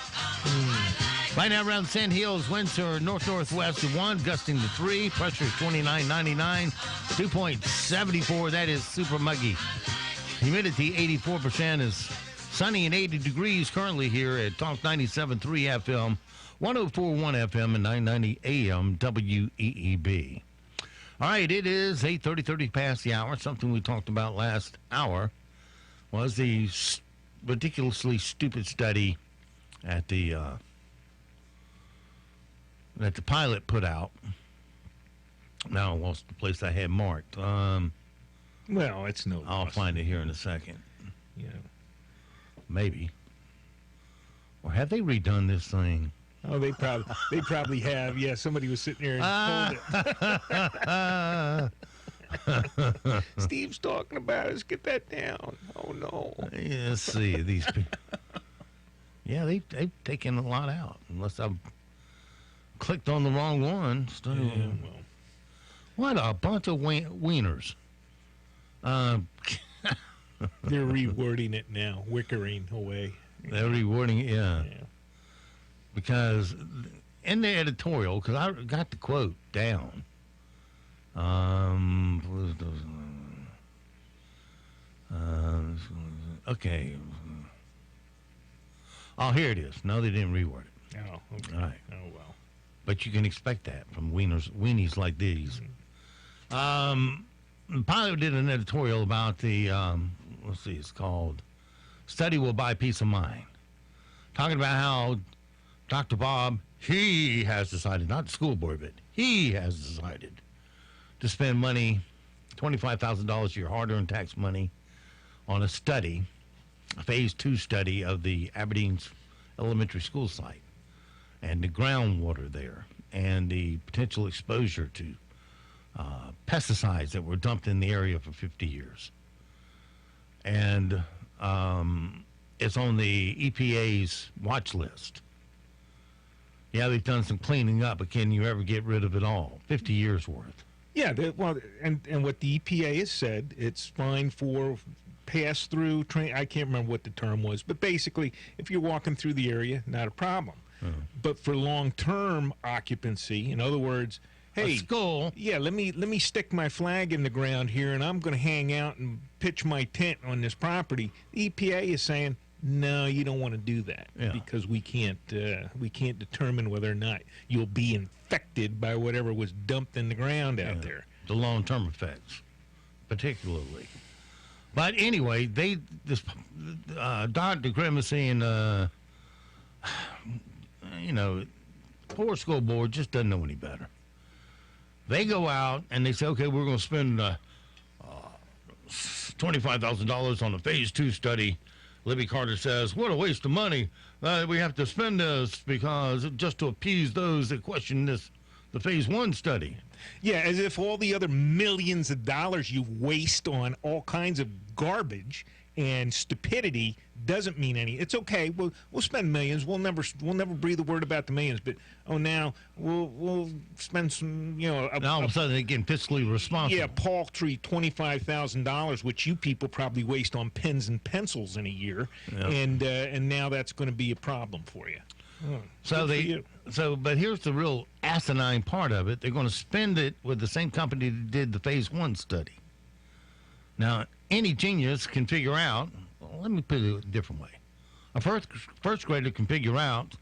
Right now around the Sandhills, winds are north-northwest of 1, gusting to 3. Pressure is 29.99. 2.74. That is super muggy. Humidity 84%. Is sunny and 80 degrees currently here at Talk 97.3 FM, 104.1 FM, and 990 AM WEEB. All right, it is 8:30 past the hour. Something we talked about last hour was the ridiculously stupid study at the that the pilot put out. Now I lost the place I had marked. Well, it's no. I'll find it here in a second. Yeah, maybe. Or have they redone this thing? Oh, they probably have. Yeah, somebody was sitting there and told it. Steve's talking about us. Get that down. Oh no. Yeah, let's see these people. Yeah, they've taken a lot out. Unless I've clicked on the wrong one. Yeah, well. What a bunch of wieners. They're rewording it now, wickering away. They're rewording it, yeah. Because in the editorial, because I got the quote down. Okay. Oh, here it is. No, they didn't reword it. Oh, okay. All right. Oh, well. But you can expect that from weenies like these. Pilot did an editorial about the, let's see, it's called Study Will Buy Peace of Mind. Talking about how Dr. Bob, he has decided, not the school board, but he has decided to spend money, $25,000 of your hard-earned tax money, on a study, a phase 2 study of the Aberdeen's elementary school site and the groundwater there and the potential exposure to pesticides that were dumped in the area for 50 years. And it's on the EPA's watch list. Yeah, they've done some cleaning up, but can you ever get rid of it all? 50 years worth. Yeah, and what the EPA has said, it's fine for pass-through train. I can't remember what the term was, but basically, if you're walking through the area, not a problem. But for long-term occupancy, in other words, hey, school. Yeah, let me stick my flag in the ground here, and I'm going to hang out and pitch my tent on this property. The EPA is saying, no, you don't want to do that because we can't determine whether or not you'll be infected by whatever was dumped in the ground out there. The long-term effects, particularly. But anyway, Dr. Grimacy and poor school board just doesn't know any better. They go out and they say, okay, we're going to spend $25,000 on a phase 2 study. Libby Carter says, what a waste of money. We have to spend this because just to appease those that question the phase 1 study. Yeah, as if all the other millions of dollars you waste on all kinds of garbage and stupidity doesn't mean any. It's okay. We'll spend millions. We'll never breathe a word about the millions. But now we'll spend some. Now all of a sudden they're getting fiscally responsible. Yeah, paltry $25,000, which you people probably waste on pens and pencils in a year, and now that's going to be a problem for you. But here's the real asinine part of it. They're going to spend it with the same company that did the phase 1 study. Now, any genius can figure out, let me put it a different way. A first grader can figure out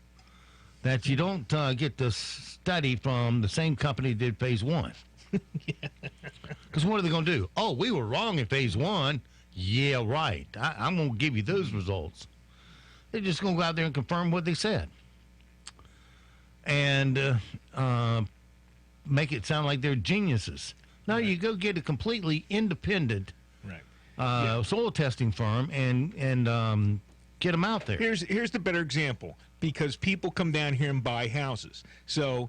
that you don't get the study from the same company that did phase 1. Because what are they going to do? Oh, we were wrong in phase 1. Yeah, right. I'm going to give you those results. They're just going to go out there and confirm what they said. And make it sound like they're geniuses. No, you go get a completely independent soil testing firm and get them out there. Here's the better example, because people come down here and buy houses. So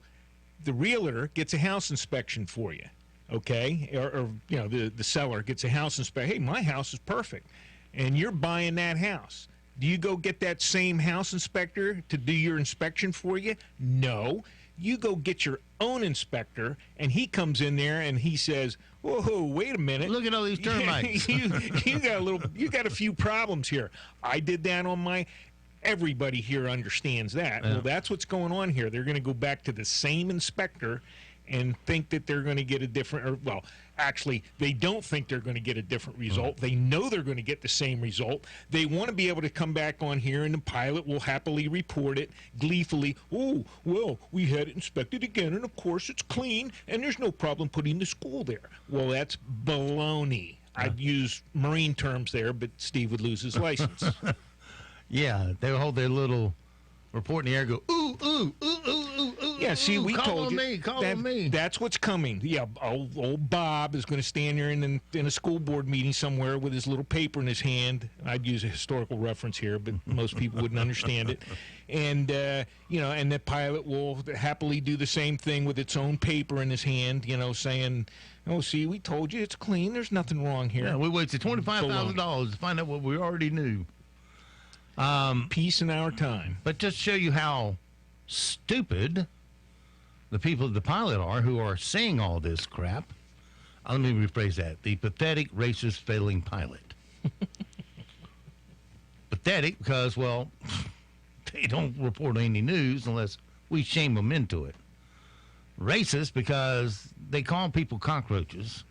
the realtor gets a house inspection for you, okay? Or the seller gets a house inspection. Hey, my house is perfect, and you're buying that house. Do you go get that same house inspector to do your inspection for you? No. You go get your own inspector, and he comes in there and he says, "Whoa, wait a minute! Look at all these termites. you got a few problems here. I did that on my." Everybody here understands that. Yeah. Well, that's what's going on here. They're going to go back to the same inspector and think that they're going to get a different, actually, they don't think they're going to get a different result. They know they're going to get the same result. They want to be able to come back on here, and the pilot will happily report it gleefully. Oh, well, we had it inspected again, and of course it's clean, and there's no problem putting the school there. Well, that's baloney. I'd use Marine terms there, but Steve would lose his license. Yeah, they hold their little report in the air, go, ooh, ooh, ooh, ooh, ooh, ooh. Yeah, see, we told you. Call on me. That's what's coming. Yeah, old Bob is going to stand there in a school board meeting somewhere with his little paper in his hand. I'd use a historical reference here, but most people wouldn't understand it. And, and the pilot will happily do the same thing with its own paper in his hand, saying, oh, see, we told you it's clean. There's nothing wrong here. Yeah, we wasted $25,000 to find out what we already knew. Peace in our time. But just show you how stupid the people at the pilot are who are saying all this crap. Let me rephrase that. The pathetic, racist, failing pilot. Pathetic because, well, they don't report any news unless we shame them into it. Racist because they call people cockroaches.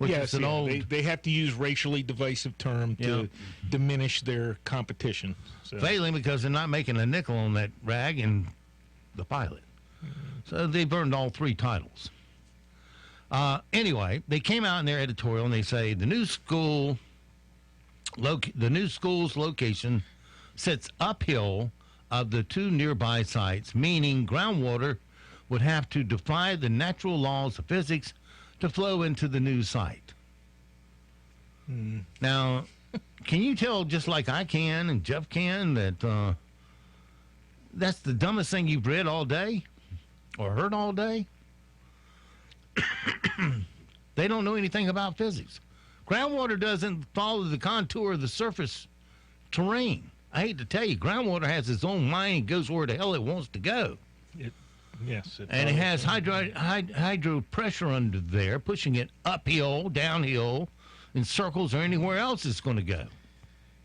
Yes, they have to use racially divisive term to diminish their competition. So. Failing because they're not making a nickel on that rag and the pilot. So they burned all 3 titles. Anyway, they came out in their editorial and they say the new school's location sits uphill of the two nearby sites, meaning groundwater would have to defy the natural laws of physics to flow into the new site. Now, can you tell, just like I can and Jeff can, that that's the dumbest thing you've read all day or heard all day? They don't know anything about physics. Groundwater doesn't follow the contour of the surface terrain. I hate to tell you, groundwater has its own mind and goes where the hell it wants to go. Yes. And it has hydro pressure under there, pushing it uphill, downhill, in circles or anywhere else it's going to go.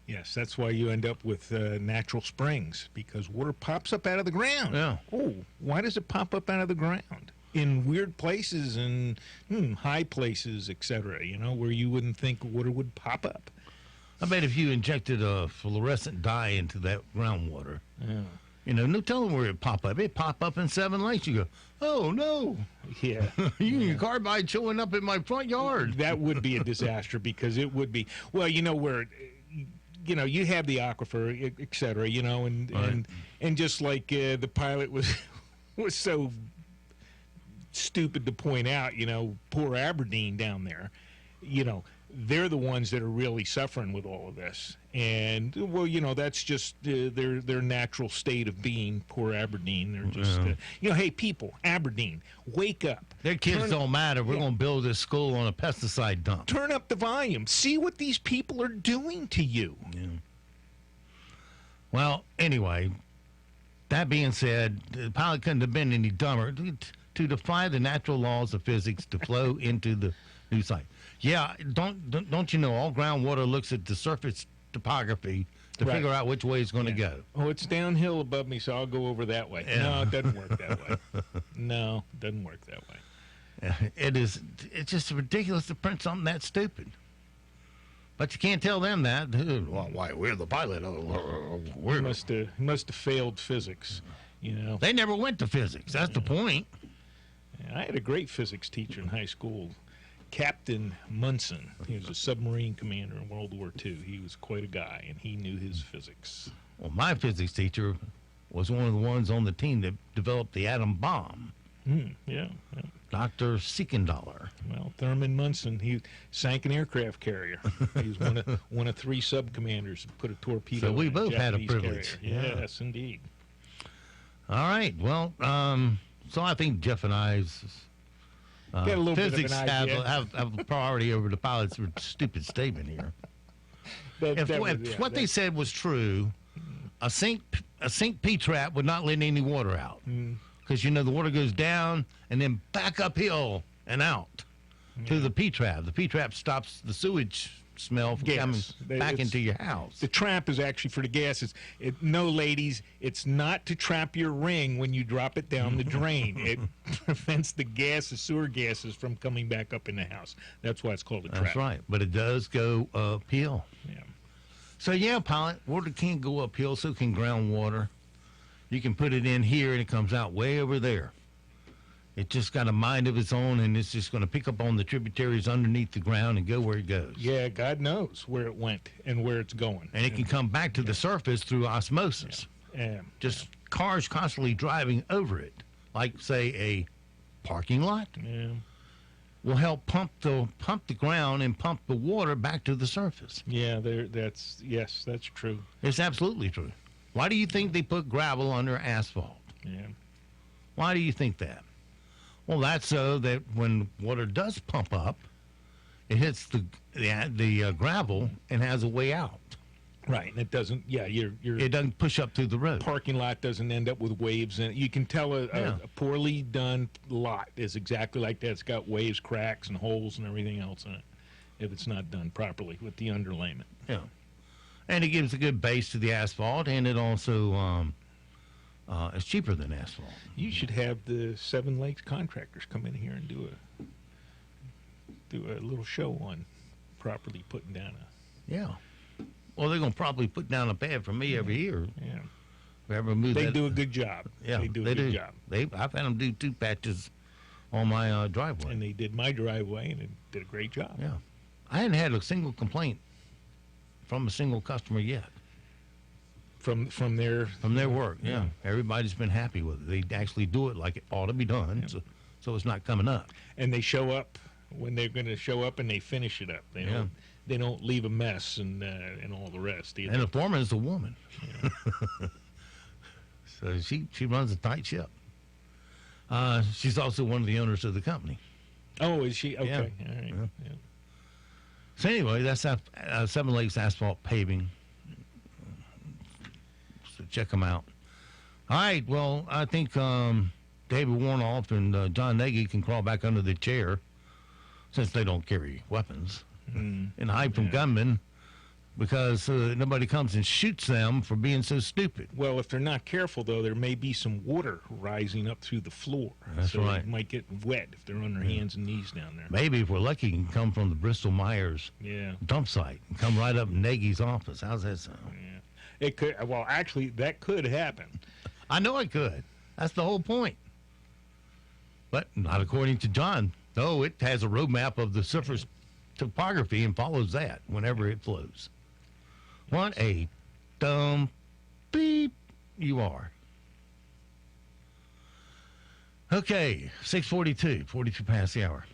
Yes, that's why you end up with natural springs, because water pops up out of the ground. Yeah. Oh, why does it pop up out of the ground? In weird places and high places, etc., where you wouldn't think water would pop up. I bet if you injected a fluorescent dye into that groundwater, no telling where it pop up. It pop up in 7 lakes. You go, oh, no. Yeah. Union Carbide showing up in my front yard. That would be a disaster, because it would be, well, where, you have the aquifer, et cetera, and just like the pilot was so stupid to point out, poor Aberdeen down there, they're the ones that are really suffering with all of this. And, well, that's just their natural state of being, poor Aberdeen. They're just, hey, people, Aberdeen, wake up. Their kids don't matter. We're going to build this school on a pesticide dump. Turn up the volume. See what these people are doing to you. Yeah. Well, anyway, that being said, the pilot couldn't have been any dumber to defy the natural laws of physics to flow into the new site. Yeah, don't you know, all groundwater looks at the surface topography to figure out which way it's going to go. Oh, it's downhill above me, so I'll go over that way. Yeah. No, it doesn't work that way. No, it doesn't work that way. It's just ridiculous to print something that stupid. But you can't tell them that. Well, why, we're the pilot. We must have failed physics, They never went to physics. That's the point. Yeah, I had a great physics teacher in high school, Captain Munson. He was a submarine commander in World War II. He was quite a guy, and he knew his physics. Well, my physics teacher was one of the ones on the team that developed the atom bomb. Yeah. Dr. Seekendollar. Well, Thurman Munson, he sank an aircraft carrier. He was one of 3 sub-commanders that put a torpedo So we in both a had a Japanese privilege. Carrier. Yes, indeed. All right. Well, so I think Jeff and I's got a little physics bit of an idea. have a priority over the pilot's stupid statement here. If what they said was true, a sink P-trap would not let any water out. Because, the water goes down and then back uphill and out to the P-trap. The P-trap stops the sewage smell from coming back into your house. The trap is actually for the gases. No, ladies, it's not to trap your ring when you drop it down the drain. It prevents the sewer gases from coming back up in the house. That's why it's called a trap. That's right, but it does go uphill. Yeah. So, pilot, water can't go uphill, so can groundwater. You can put it in here, and it comes out way over there. It just got a mind of its own, and it's just going to pick up on the tributaries underneath the ground and go where it goes. Yeah, God knows where it went and where it's going. And it can come back to the surface through osmosis. Yeah. Just cars constantly driving over it, like, say, a parking lot. Yeah. Will help pump the ground and pump the water back to the surface. Yeah, that's true. It's absolutely true. Why do you think they put gravel under asphalt? Yeah. Why do you think that? Well, that's so that when water does pump up, it hits the gravel and has a way out. Right, and it doesn't. Yeah, it doesn't push up through the road. Parking lot doesn't end up with waves in it. You can tell a poorly done lot is exactly like that. It's got waves, cracks, and holes and everything else in it if it's not done properly with the underlayment. Yeah, and it gives a good base to the asphalt, and it also is cheaper than asphalt. You should have the 7 Lakes contractors come in here and do a little show on properly putting down Yeah. Well, they're going to probably put down a pad for me every year. Yeah. They do a good job. Yeah, they do a good job. I've had them do 2 patches on my driveway. And they did my driveway, and it did a great job. Yeah. I hadn't had a single complaint from a single customer yet. From their work, yeah. Everybody's been happy with it. They actually do it like it ought to be done, so it's not coming up. And they show up when they're going to show up, and they finish it up. They don't leave a mess and all the rest either. And the foreman is a woman. Yeah. So she runs a tight ship. She's also one of the owners of the company. Oh, is she? Okay. Yeah. All right. Yeah. Yeah. So anyway, that's Seven Lakes Asphalt Paving. So check them out. All right. Well, I think David Warnoff and John Nagy can crawl back under the chair since they don't carry weapons and hide from gunmen because nobody comes and shoots them for being so stupid. Well, if they're not careful, though, there may be some water rising up through the floor. That's right. They might get wet if they're on their hands and knees down there. Maybe if we're lucky, it can come from the Bristol-Myers dump site and come right up in Nagy's office. How's that sound? Yeah. It could. Well, actually, that could happen. I know it could. That's the whole point. But not according to John. No, it has a roadmap of the surface topography and follows that whenever it flows. What a dumb beep you are. Okay, 6:42, 42 past the hour.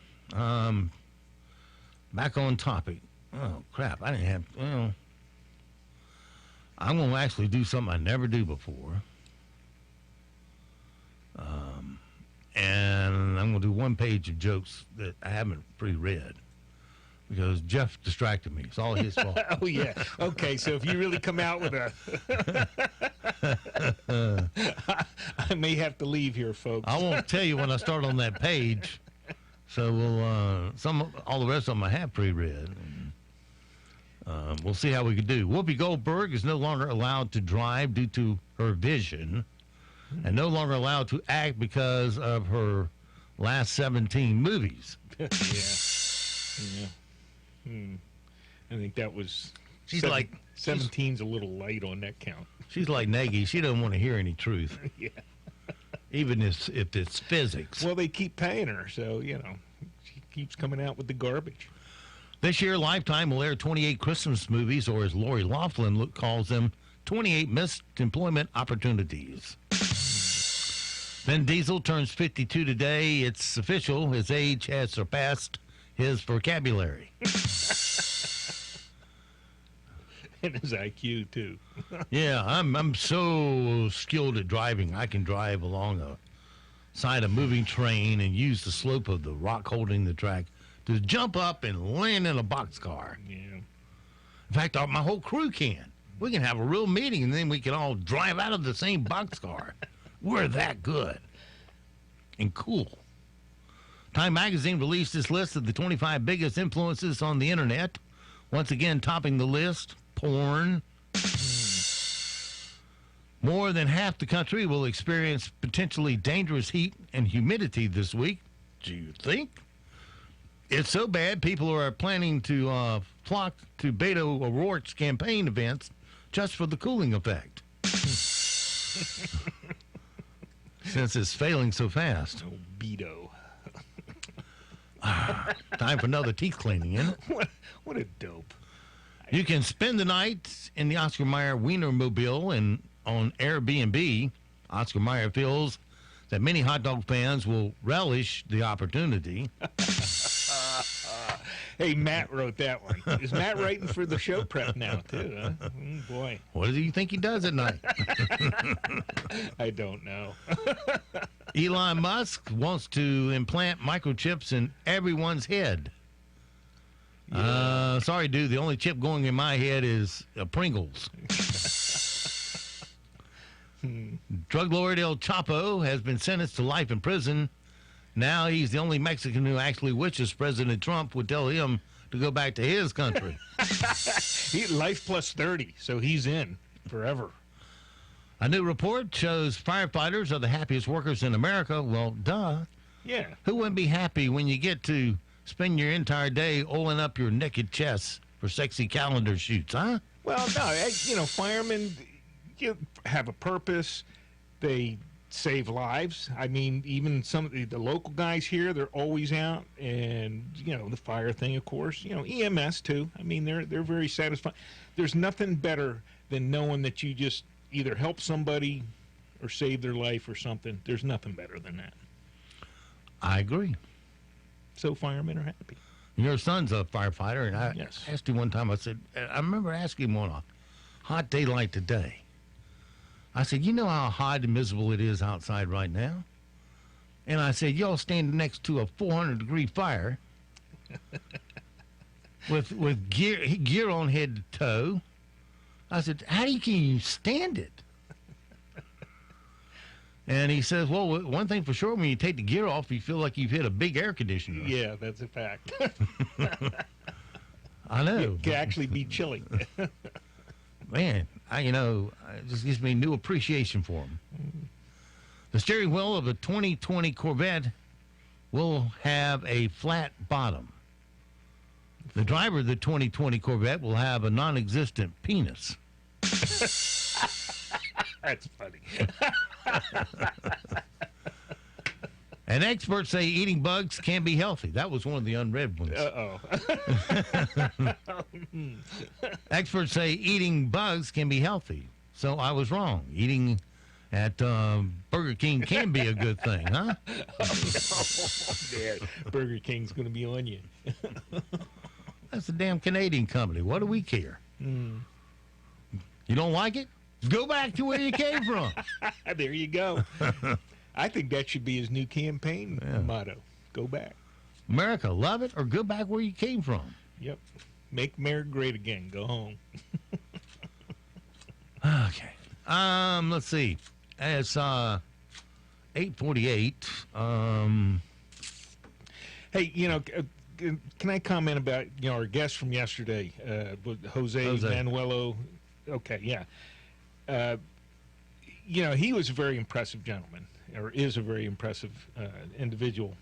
Back on topic. Oh, crap, I didn't have, well, I'm going to actually do something I never do before. And I'm going to do one page of jokes that I haven't pre-read because Jeff distracted me. It's all his fault. Oh, yeah. Okay, so if you really come out with a... I may have to leave here, folks. I won't tell you when I start on that page. So we'll all the rest of them I have pre-read. We'll see how we can do. Whoopi Goldberg is no longer allowed to drive due to her vision and no longer allowed to act because of her last 17 movies. Yeah. I think that was... She's like... 17's a little light on that count. She's like Nagy. She doesn't want to hear any truth. Yeah. Even if it's physics. Well, they keep paying her, so, she keeps coming out with the garbage. This year, Lifetime will air 28 Christmas movies, or as Lori Loughlin calls them, 28 missed employment opportunities. Vin Diesel turns 52 today. It's official. His age has surpassed his vocabulary. And his IQ, too. Yeah, I'm so skilled at driving. I can drive along a side of a moving train and use the slope of the rock holding the track to jump up and land in a boxcar. Yeah. In fact, my whole crew can. We can have a real meeting, and then we can all drive out of the same boxcar. We're that good and cool. Time magazine released this list of the 25 biggest influences on the internet. Once again, topping the list, porn. More than half the country will experience potentially dangerous heat and humidity this week. Do you think? It's so bad, people are planning to flock to Beto O'Rourke's campaign events just for the cooling effect. Since it's failing so fast. Oh, Beto. Time for another teeth cleaning, isn't it? What a dope. You can spend the night in the Oscar Mayer Wienermobile and on Airbnb. Oscar Mayer feels that many hot dog fans will relish the opportunity. Hey, Matt wrote that one. Is Matt writing for the show prep now, too? Huh? Boy. What do you think he does at night? I don't know. Elon Musk wants to implant microchips in everyone's head. Yeah. Sorry, dude. The only chip going in my head is Pringles. Drug lord El Chapo has been sentenced to life in prison. Now he's the only Mexican who actually wishes President Trump would tell him to go back to his country. Life plus 30, so he's in forever. A new report shows firefighters are the happiest workers in America. Well, duh. Yeah. Who wouldn't be happy when you get to spend your entire day oiling up your naked chest for sexy calendar shoots, huh? Well, no, firemen have a purpose. They save lives. I mean, even some of the local guys here, they're always out, and the fire thing, of course. EMS too. I mean, they're very satisfying. There's nothing better than knowing that you just either help somebody or save their life or something. There's nothing better than that. I agree. So firemen are happy. Your son's a firefighter, and I Yes. asked him one time, I remember asking him on a hot day like today, I said, you know how hot and miserable it is outside right now? And I said, y'all standing next to a 400-degree fire with gear on head to toe. I said, how can you stand it? And he says, well, one thing for sure, when you take the gear off, you feel like you've hit a big air conditioner. Yeah, that's a fact. I know. It can actually be chilly. Man, it just gives me new appreciation for them. The steering wheel of the 2020 Corvette will have a flat bottom. The driver of the 2020 Corvette will have a non-existent penis. That's funny. And experts say eating bugs can be healthy. That was one of the unread ones. Experts say eating bugs can be healthy. So I was wrong. Eating at Burger King can be a good thing, huh? Yeah, Burger King's going to be on you. That's a damn Canadian company. What do we care? Mm. You don't like it? Go back to where you came from. There you go. I think that should be his new campaign motto. Go back. America, love it or go back where you came from. Yep. Make America great again. Go home. Okay. Let's see. It's 8:48. Hey, can I comment about our guest from yesterday, Jose Manuelo? Okay, yeah. He was a very impressive gentleman, or is a very impressive individual,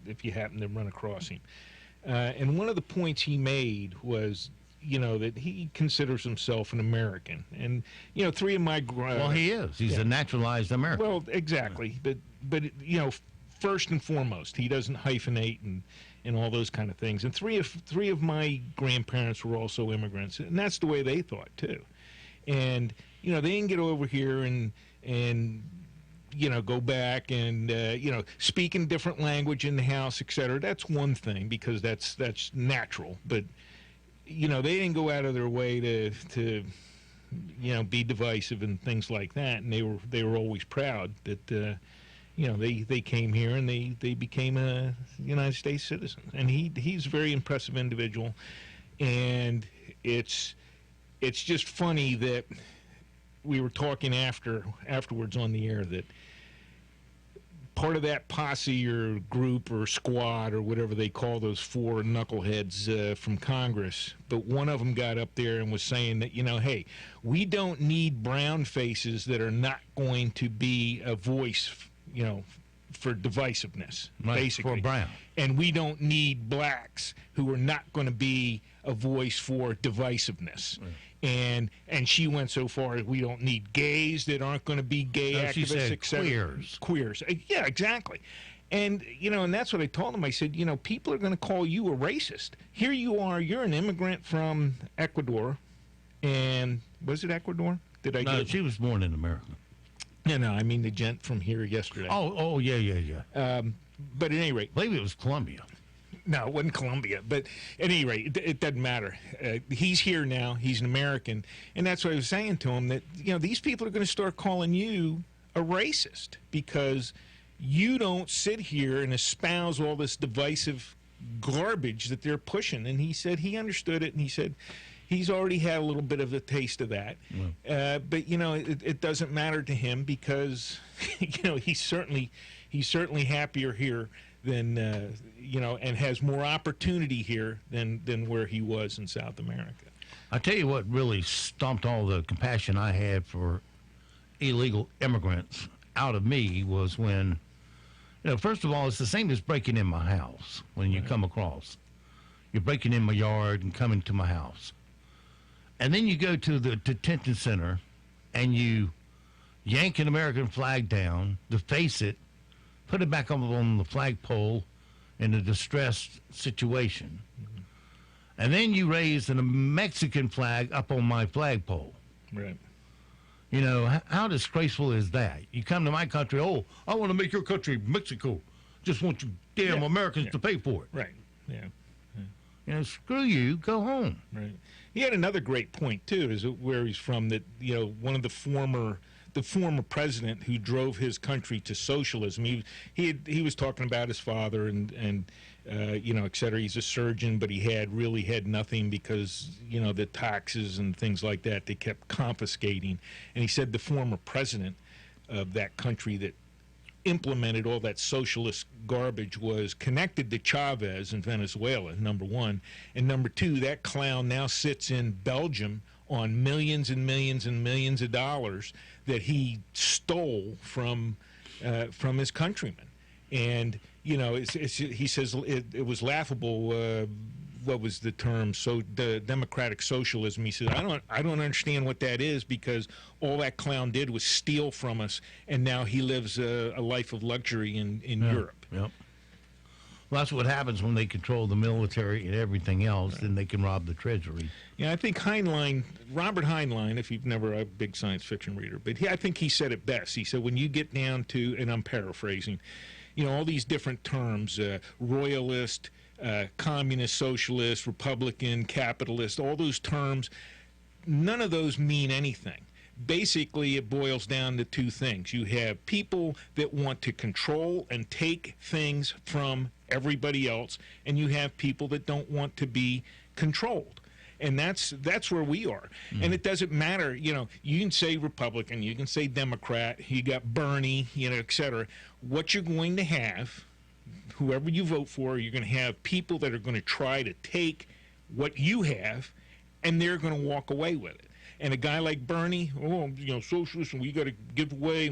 if you happen to run across him. And one of the points he made was, that he considers himself an American. And, three of my... well, he is. He's a naturalized American. Well, exactly. But first and foremost, he doesn't hyphenate and all those kind of things. And three of my grandparents were also immigrants, and that's the way they thought, too. And, they didn't get over here and go back and, speak in different language in the house, et cetera. That's one thing, because that's natural. But, they didn't go out of their way to be divisive and things like that. And they were always proud that, they came here and they became a United States citizen. And he's a very impressive individual. And it's just funny that we were talking afterwards on the air that part of that posse or group or squad or whatever they call those four knuckleheads from Congress, but one of them got up there and was saying that, hey, we don't need brown faces that are not going to be a voice, for divisiveness, basically. For brown. And we don't need blacks who are not going to be a voice for divisiveness. Right. And she went so far as we don't need gays that aren't going to be gay activists, etc. Queers. Yeah, exactly. And, and that's what I told him. I said, people are going to call you a racist. Here you are. You're an immigrant from Ecuador. And was it Ecuador? No, she was born in America. No, I mean the gent from here yesterday. Oh, yeah. But at any rate. I believe it was Colombia. No, it wasn't Colombia. But at any rate, it doesn't matter. He's here now. He's an American. And that's what I was saying to him, that, these people are going to start calling you a racist because you don't sit here and espouse all this divisive garbage that they're pushing. And he said he understood it, and he said he's already had a little bit of a taste of that. But, it doesn't matter to him because, he's certainly happier here than, and has more opportunity here than where he was in South America. I tell you what really stomped all the compassion I had for illegal immigrants out of me was when, first of all, it's the same as breaking in my house when you come across. You're breaking in my yard and coming to my house. And then you go to the detention center and you yank an American flag down, deface it, put it back on the flagpole in a distressed situation, and then you raise a Mexican flag up on my flagpole. Right. You know, how disgraceful is that? You come to my country, oh, I want to make your country Mexico. Just want you damn Americans to pay for it. Right. Yeah. You know, screw you, go home. Right. He had another great point too, is where he's from. That one of the former president who drove his country to socialism. He was talking about his father and et cetera. He's a surgeon, but he really had nothing because the taxes and things like that they kept confiscating. And he said the former president of that country that implemented all that socialist garbage was connected to Chavez in Venezuela, number one. And number two, that clown now sits in Belgium on millions and millions and millions of dollars that he stole from his countrymen. And, he says it was laughable. What was the term? So the democratic socialism. He said, I don't understand what that is, because all that clown did was steal from us, and now he lives a life of luxury in Europe. Yep. Well, that's what happens when they control the military and everything else. Right. Then they can rob the treasury. Yeah, I think Robert Heinlein, if you've never a big science fiction reader, but I think he said it best. He said, when you get down to, and I'm paraphrasing, all these different terms, royalist, communist, socialist, Republican, capitalist, all those terms, none of those mean anything. Basically, it boils down to two things. You have people that want to control and take things from everybody else, and you have people that don't want to be controlled. And that's where we are. And it doesn't matter, you can say Republican, you can say Democrat, you got Bernie, et cetera. What you're going to have, whoever you vote for, you're going to have people that are going to try to take what you have, and they're going to walk away with it. And a guy like Bernie, socialist, and we got to give away,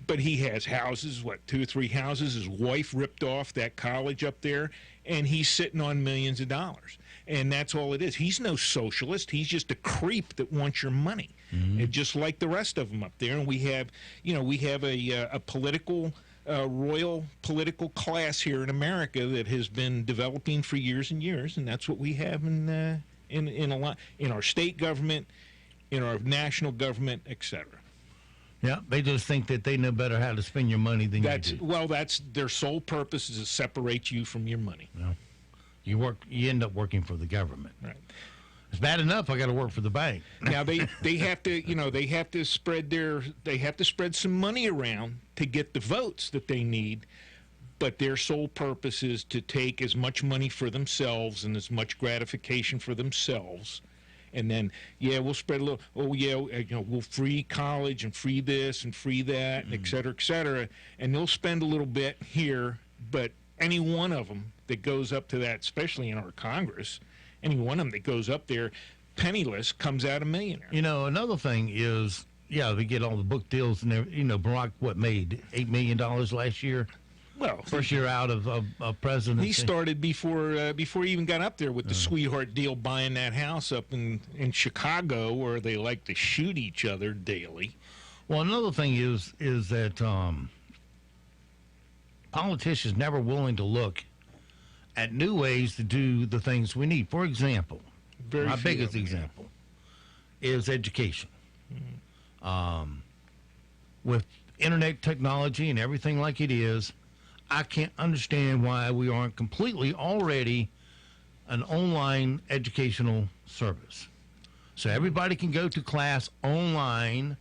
but he has houses, 2 or 3 houses. His wife ripped off that college up there, and he's sitting on millions of dollars. And that's all it is. He's no socialist. He's just a creep that wants your money, and just like the rest of them up there. And we have a political, royal political class here in America that has been developing for years and years, and that's what we have in our state government, in our national government, etc. Yeah, they just think that they know better how to spend your money than you do. Well, that's their sole purpose, is to separate you from your money. Yeah. You end up working for the government. Right. It's bad enough I got to work for the bank. Now they have to spread some money around to get the votes that they need, but their sole purpose is to take as much money for themselves and as much gratification for themselves. And then, we'll spread a little, we'll free college and free this and free that, and et cetera, and they'll spend a little bit here, but any one of them that goes up to that, especially in our Congress, any one of them that goes up there penniless comes out a millionaire. Another thing is, they get all the book deals, and Barack, made $8 million last year? Well, first year out of presidency. He started before he even got up there with the sweetheart deal, buying that house up in Chicago, where they like to shoot each other daily. Well, another thing is that politicians never willing to look at new ways to do the things we need. For example, my biggest example is education. With internet technology and everything like it is, I can't understand why we aren't completely already an online educational service. So everybody can go to class online,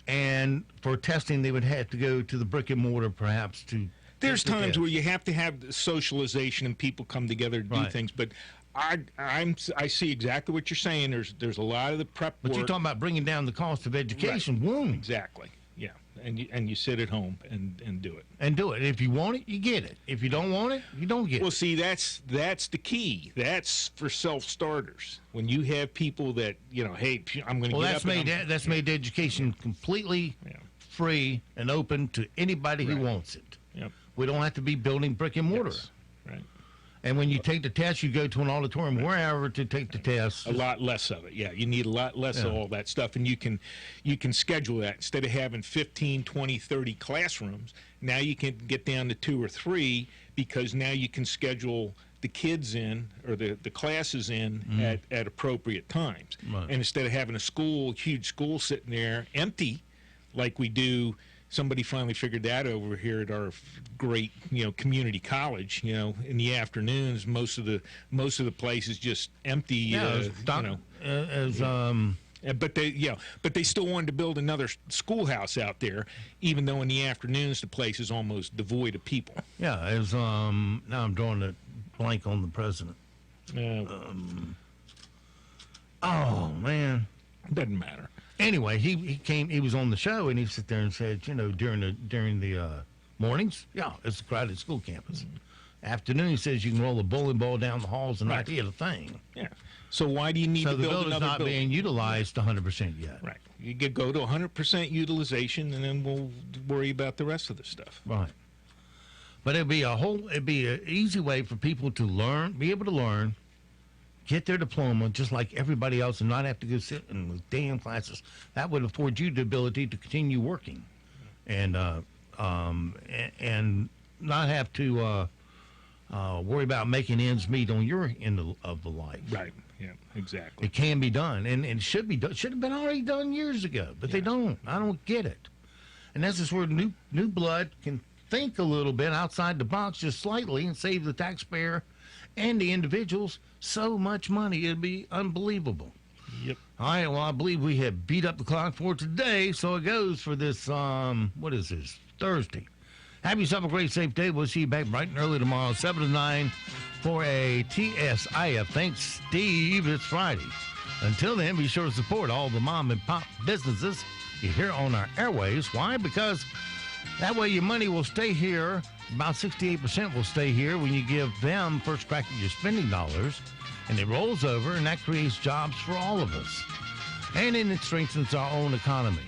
and for testing they would have to go to the brick and mortar perhaps to... There's times where you have to have socialization and people come together to do things, but I see exactly what you're saying. There's a lot of the prep work. But you're talking about bringing down the cost of education. Right. Exactly. Yeah. And you sit at home and do it. And do it. If you want it, you get it. If you don't want it, you don't get it. Well, see, that's the key. That's for self-starters. When you have people that, hey, I'm going to get up. That's made education completely free and open to anybody who wants it. Yep. We don't have to be building brick and mortar. Yes. Right. And when you take the test, you go to an auditorium, wherever to take the test. A lot less of it, yeah. You need a lot less of all that stuff, and you can schedule that. Instead of having 15, 20, 30 classrooms, now you can get down to 2 or 3, because now you can schedule the kids in, or the classes in at appropriate times. Right. And instead of having a huge school sitting there empty, like we do. Somebody finally figured that over here at our great, community college. In the afternoons, most of the place is just empty. But they still wanted to build another schoolhouse out there, even though in the afternoons the place is almost devoid of people. Yeah, now I'm drawing a blank on the president. Oh man, doesn't matter. Anyway, he came. He was on the show, and he sat there and said, during the mornings, it's a crowded school campus. Afternoon, he says you can roll a bowling ball down the halls and not hit a thing. Yeah. So why do you need to build another building? So the building's not being utilized 100% yet. Right. You could go to 100% utilization, and then we'll worry about the rest of the stuff. Right. But it'd be an easy way for people to learn, be able to learn, get their diploma just like everybody else, and not have to go sit in those damn classes. That would afford you the ability to continue working, and not have to worry about making ends meet on your end of the life. Right. Yeah. Exactly. It can be done, and it should be done. Should have been already done years ago, but they don't. I don't get it, and that's just where new blood can think a little bit outside the box, just slightly, and save the taxpayer and the individuals so much money. It'd be unbelievable. Yep. All right, well, I believe we have beat up the clock for today, so it goes for this, what is this, Thursday. Have yourself a great, safe day. We'll see you back bright and early tomorrow, 7 to 9, for a TSIF. Thanks, Steve. It's Friday. Until then, be sure to support all the mom and pop businesses you hear on our airwaves. Why? Because that way your money will stay here. About 68% will stay here when you give them first crack at your spending dollars, and it rolls over, and that creates jobs for all of us. And it strengthens our own economy.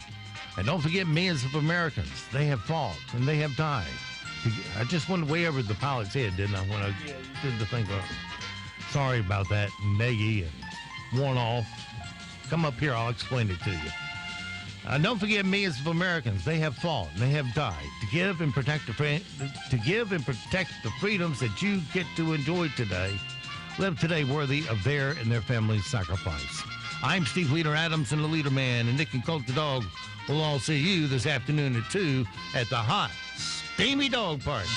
And don't forget millions of Americans. They have fought, and they have died. I just went way over the pilot's head, didn't I, when I did the thing. Sorry about that, Nagy and Warnoff. Come up here, I'll explain it to you. Don't forget millions of Americans. They have fought and they have died to give and protect the freedoms that you get to enjoy today. Live today worthy of their and their family's sacrifice. I'm Steve Leader Adams and the Leader Man, and Nick and Colt the Dog will all see you this afternoon at 2 at the hot, steamy dog park.